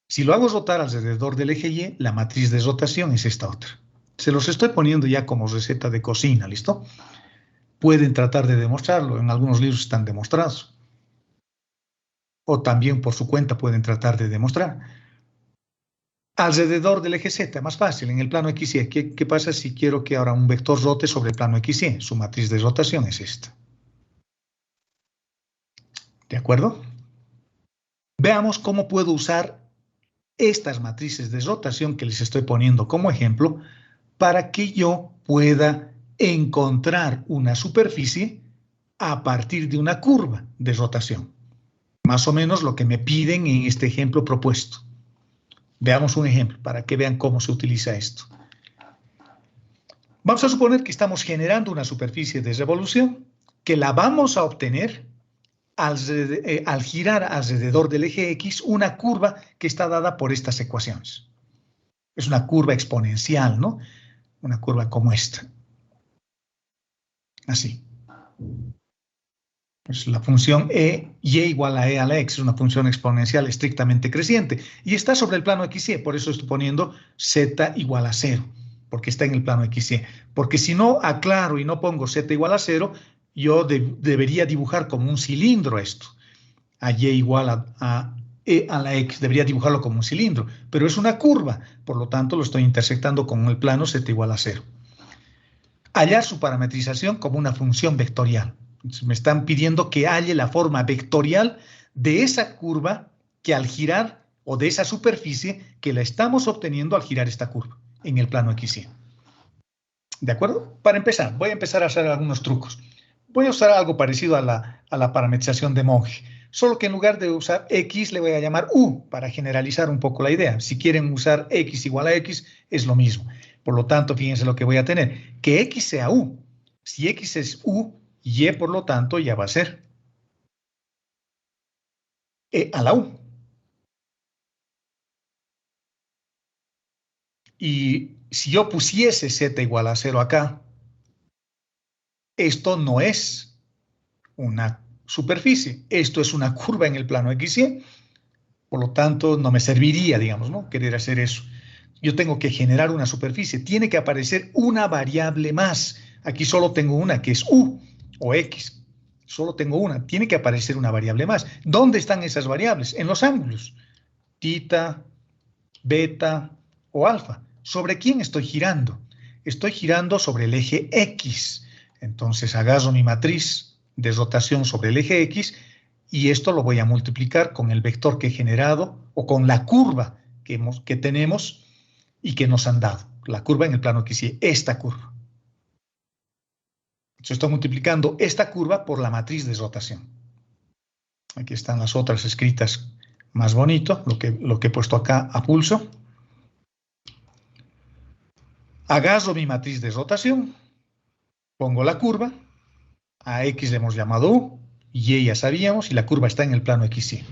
Si lo hago rotar alrededor del eje Y, la matriz de rotación es esta otra. Se los estoy poniendo ya como receta de cocina, ¿listo? Pueden tratar de demostrarlo, en algunos libros están demostrados. O también por su cuenta pueden tratar de demostrar. Alrededor del eje Z, más fácil, en el plano XY. ¿Qué pasa si quiero que ahora un vector rote sobre el plano XY? Su matriz de rotación es esta. ¿De acuerdo? Veamos cómo puedo usar estas matrices de rotación que les estoy poniendo como ejemplo para que yo pueda encontrar una superficie a partir de una curva de rotación. Más o menos lo que me piden en este ejemplo propuesto. Veamos un ejemplo para que vean cómo se utiliza esto. Vamos a suponer que estamos generando una superficie de revolución que la vamos a obtener al girar alrededor del eje X una curva que está dada por estas ecuaciones. Es una curva exponencial, ¿no? Una curva como esta. Así. Pues la función y igual a a la x es una función exponencial estrictamente creciente y está sobre el plano XY, por eso estoy poniendo z igual a 0, porque está en el plano XY. Porque si no aclaro y no pongo z igual a 0, yo debería dibujar como un cilindro esto. A y igual a e a la x, debería dibujarlo como un cilindro, pero es una curva, por lo tanto lo estoy intersectando con el plano z igual a 0. Hallar su parametrización como una función vectorial. Me están pidiendo que halle la forma vectorial de esa curva que al girar, o de esa superficie que la estamos obteniendo al girar esta curva en el plano XY. ¿De acuerdo? Para empezar, voy a empezar a hacer algunos trucos. Voy a usar algo parecido a la parametrización de Monge. Solo que en lugar de usar X le voy a llamar U para generalizar un poco la idea. Si quieren usar X igual a X, es lo mismo. Por lo tanto, fíjense lo que voy a tener. Que X sea U. Si X es U, Y por lo tanto ya va a ser E a la U. Y si yo pusiese Z igual a 0 acá, esto no es una superficie. Esto es una curva en el plano XY. Por lo tanto, no me serviría, digamos, ¿no? Querer hacer eso. Yo tengo que generar una superficie. Tiene que aparecer una variable más. Aquí solo tengo una, que es U o X. Solo tengo una. Tiene que aparecer una variable más. ¿Dónde están esas variables? En los ángulos. Tita, beta o alfa. ¿Sobre quién estoy girando? Estoy girando sobre el eje X. Entonces agarro mi matriz de rotación sobre el eje X y esto lo voy a multiplicar con el vector que he generado o con la curva que tenemos y que nos han dado. La curva en el plano XY, esta curva. Yo estoy multiplicando esta curva por la matriz de rotación. Aquí están las otras escritas más bonito, lo que he puesto acá a pulso. Agarro mi matriz de rotación, pongo la curva, a X le hemos llamado U, Y ya sabíamos, y la curva está en el plano XY.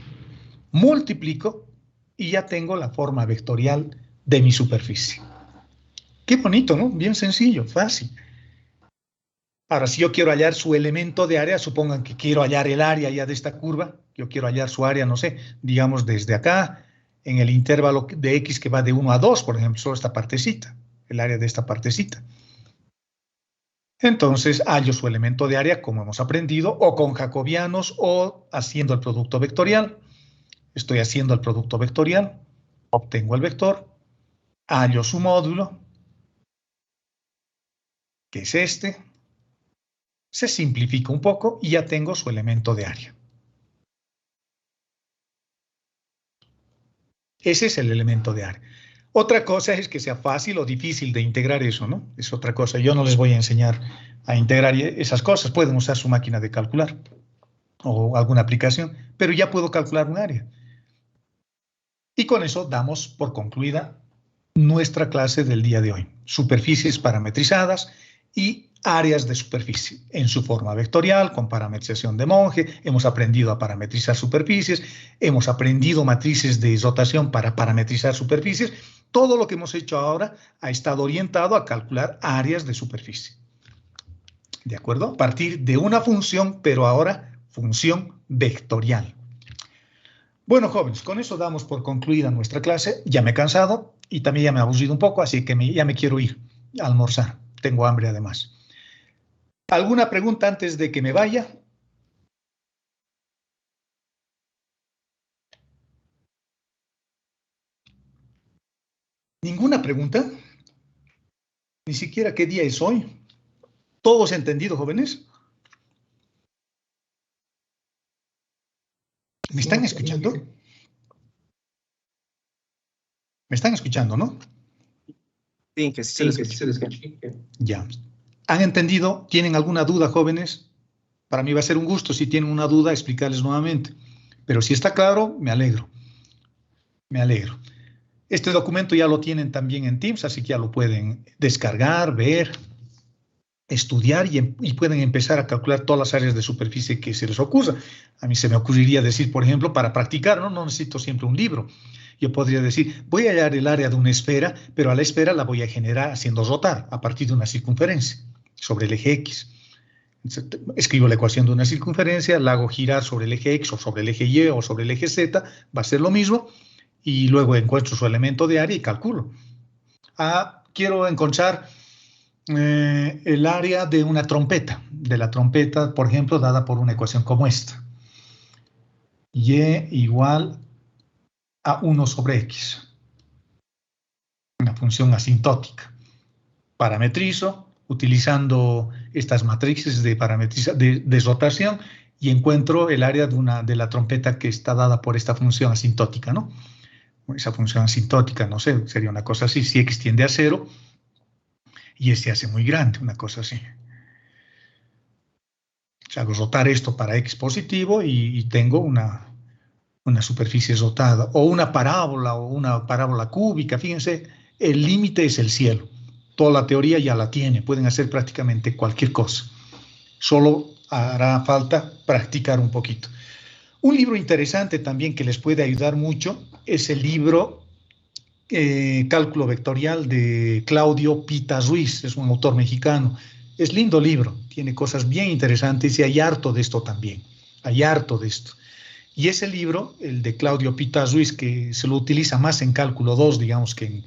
Multiplico y ya tengo la forma vectorial de mi superficie. Qué bonito, ¿no? Bien sencillo, fácil. Ahora, si yo quiero hallar su elemento de área, supongan que quiero hallar el área ya de esta curva, yo quiero hallar su área, no sé, digamos desde acá, en el intervalo de X que va de 1 a 2, por ejemplo, solo esta partecita, el área de esta partecita. Entonces, hallo su elemento de área, como hemos aprendido, o con jacobianos o haciendo el producto vectorial. Estoy haciendo el producto vectorial, obtengo el vector, hallo su módulo, que es este, se simplifica un poco y ya tengo su elemento de área. Ese es el elemento de área. Otra cosa es que sea fácil o difícil de integrar eso, ¿no? Es otra cosa. Yo no les voy a enseñar a integrar esas cosas. Pueden usar su máquina de calcular o alguna aplicación, pero ya puedo calcular un área. Y con eso damos por concluida nuestra clase del día de hoy. Superficies parametrizadas y áreas de superficie en su forma vectorial, con parametrización de Monge. Hemos aprendido a parametrizar superficies, hemos aprendido matrices de rotación para parametrizar superficies. Todo lo que hemos hecho ahora ha estado orientado a calcular áreas de superficie. ¿De acuerdo? A partir de una función, pero ahora función vectorial. Bueno, jóvenes, con eso damos por concluida nuestra clase. Ya me he cansado y también ya me he aburrido un poco, así que ya me quiero ir a almorzar. Tengo hambre además. ¿Alguna pregunta antes de que me vaya? ¿Ninguna pregunta? Ni siquiera qué día es hoy. ¿Todos entendido, jóvenes? ¿Me están escuchando? ¿Me están escuchando, no? Sí, que sí, que sí. Ya. ¿Han entendido? ¿Tienen alguna duda, jóvenes? Para mí va a ser un gusto, si tienen una duda, explicarles nuevamente. Pero si está claro, me alegro. Me alegro. Este documento ya lo tienen también en Teams, así que ya lo pueden descargar, ver, estudiar y pueden empezar a calcular todas las áreas de superficie que se les ocurra. A mí se me ocurriría decir, por ejemplo, para practicar, no necesito siempre un libro. Yo podría decir, voy a hallar el área de una esfera, pero a la esfera la voy a generar haciendo rotar a partir de una circunferencia sobre el eje X. Escribo la ecuación de una circunferencia, la hago girar sobre el eje X o sobre el eje Y o sobre el eje Z, va a ser lo mismo, y luego encuentro su elemento de área y calculo. Quiero encontrar el área de una trompeta, de la trompeta, por ejemplo, dada por una ecuación como esta. Y igual a 1 sobre X. Una función asintótica. Parametrizo utilizando estas matrices de rotación y encuentro el área de la trompeta que está dada por esta función asintótica, ¿no? Esa función asintótica, no sé, sería una cosa así, si X tiende a 0 y se hace muy grande, una cosa así. sea, hago rotar esto para X positivo y tengo una superficie rotada, o una parábola cúbica. Fíjense, el límite es el cielo. Toda la teoría ya la tiene, pueden hacer prácticamente cualquier cosa. Solo hará falta practicar un poquito. Un libro interesante también que les puede ayudar mucho es el libro Cálculo Vectorial de Claudio Pita Ruiz, es un autor mexicano. Es lindo libro, tiene cosas bien interesantes y hay harto de esto también, hay harto de esto. Y ese libro, el de Claudio Pita Ruiz, que se lo utiliza más en cálculo 2, digamos, que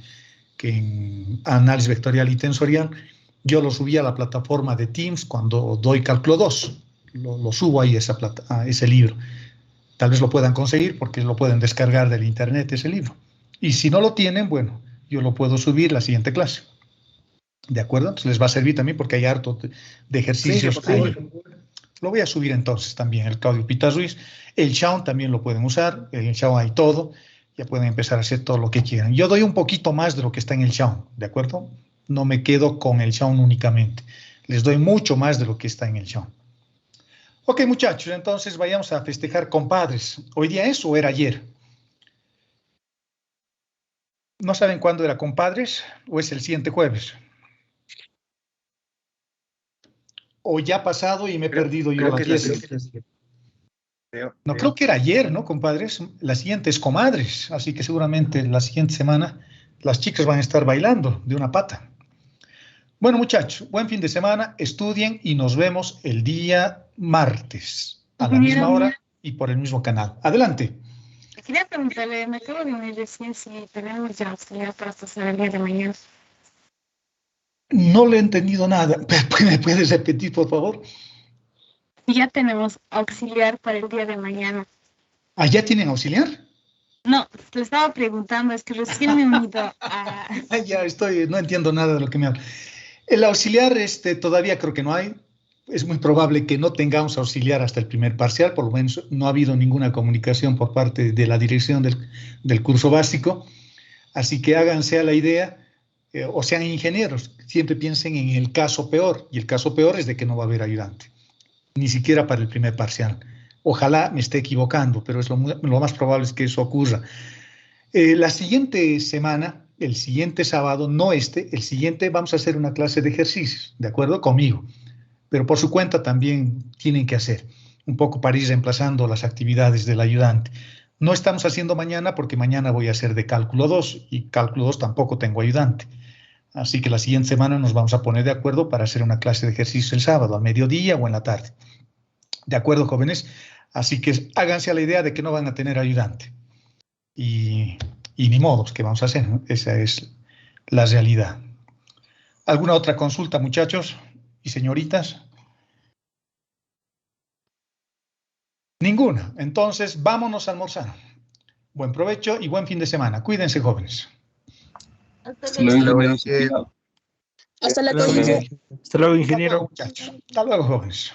en análisis vectorial y tensorial, yo lo subí a la plataforma de Teams cuando doy cálculo 2. Lo subo ahí a ese libro. Tal vez lo puedan conseguir porque lo pueden descargar del internet ese libro. Y si no lo tienen, bueno, yo lo puedo subir la siguiente clase. ¿De acuerdo? Entonces les va a servir también porque hay harto de ejercicios ahí. Lo voy a subir entonces también, el Claudio Pita Ruiz. El Shaun también lo pueden usar. En el Shaun hay todo. Ya pueden empezar a hacer todo lo que quieran. Yo doy un poquito más de lo que está en el Shaun, ¿de acuerdo? No me quedo con el Shaun únicamente. Les doy mucho más de lo que está en el Shaun. Ok, muchachos, entonces vayamos a festejar compadres. ¿Hoy día es o era ayer? ¿No saben cuándo era compadres? ¿O es el siguiente jueves? ¿O ya ha pasado y me he perdido yo la fiesta? No, creo que era ayer, ¿no, compadres? La siguiente es comadres, así que seguramente la siguiente semana las chicas van a estar bailando de una pata. Bueno, muchachos, buen fin de semana, estudien y nos vemos el día martes a la misma hora y por el mismo canal. Adelante. Quería preguntarle, me acabo de unir recién si tenemos ya auxiliar para pasar el día de mañana. No le he entendido nada. ¿Me puedes repetir, por favor? Ya tenemos auxiliar para el día de mañana. ¿Ah, ya tienen auxiliar? No, le estaba preguntando, es que recién me he unido a... Ya no entiendo nada de lo que me habla. El auxiliar todavía creo que no hay. Es muy probable que no tengamos auxiliar hasta el primer parcial, por lo menos no ha habido ninguna comunicación por parte de la dirección del curso básico. Así que háganse a la idea, o sean ingenieros, siempre piensen en el caso peor, y el caso peor es de que no va a haber ayudante, ni siquiera para el primer parcial. Ojalá me esté equivocando, pero es lo más probable es que eso ocurra. La siguiente semana, el siguiente sábado, no el siguiente, vamos a hacer una clase de ejercicios, ¿de acuerdo? Conmigo. Pero por su cuenta también tienen que hacer, un poco para ir reemplazando las actividades del ayudante. No estamos haciendo mañana porque mañana voy a hacer de cálculo 2 y cálculo 2 tampoco tengo ayudante. Así que la siguiente semana nos vamos a poner de acuerdo para hacer una clase de ejercicio el sábado, al mediodía o en la tarde. ¿De acuerdo, jóvenes? Así que háganse a la idea de que no van a tener ayudante. Y ni modos, ¿qué vamos a hacer? ¿No? Esa es la realidad. ¿Alguna otra consulta, muchachos y señoritas? Ninguna. Entonces, vámonos a almorzar. Buen provecho y buen fin de semana. Cuídense, jóvenes. Hasta luego, Hasta luego, ingeniero. Hasta luego, ingeniero. Hasta luego, muchachos. Hasta luego, jóvenes.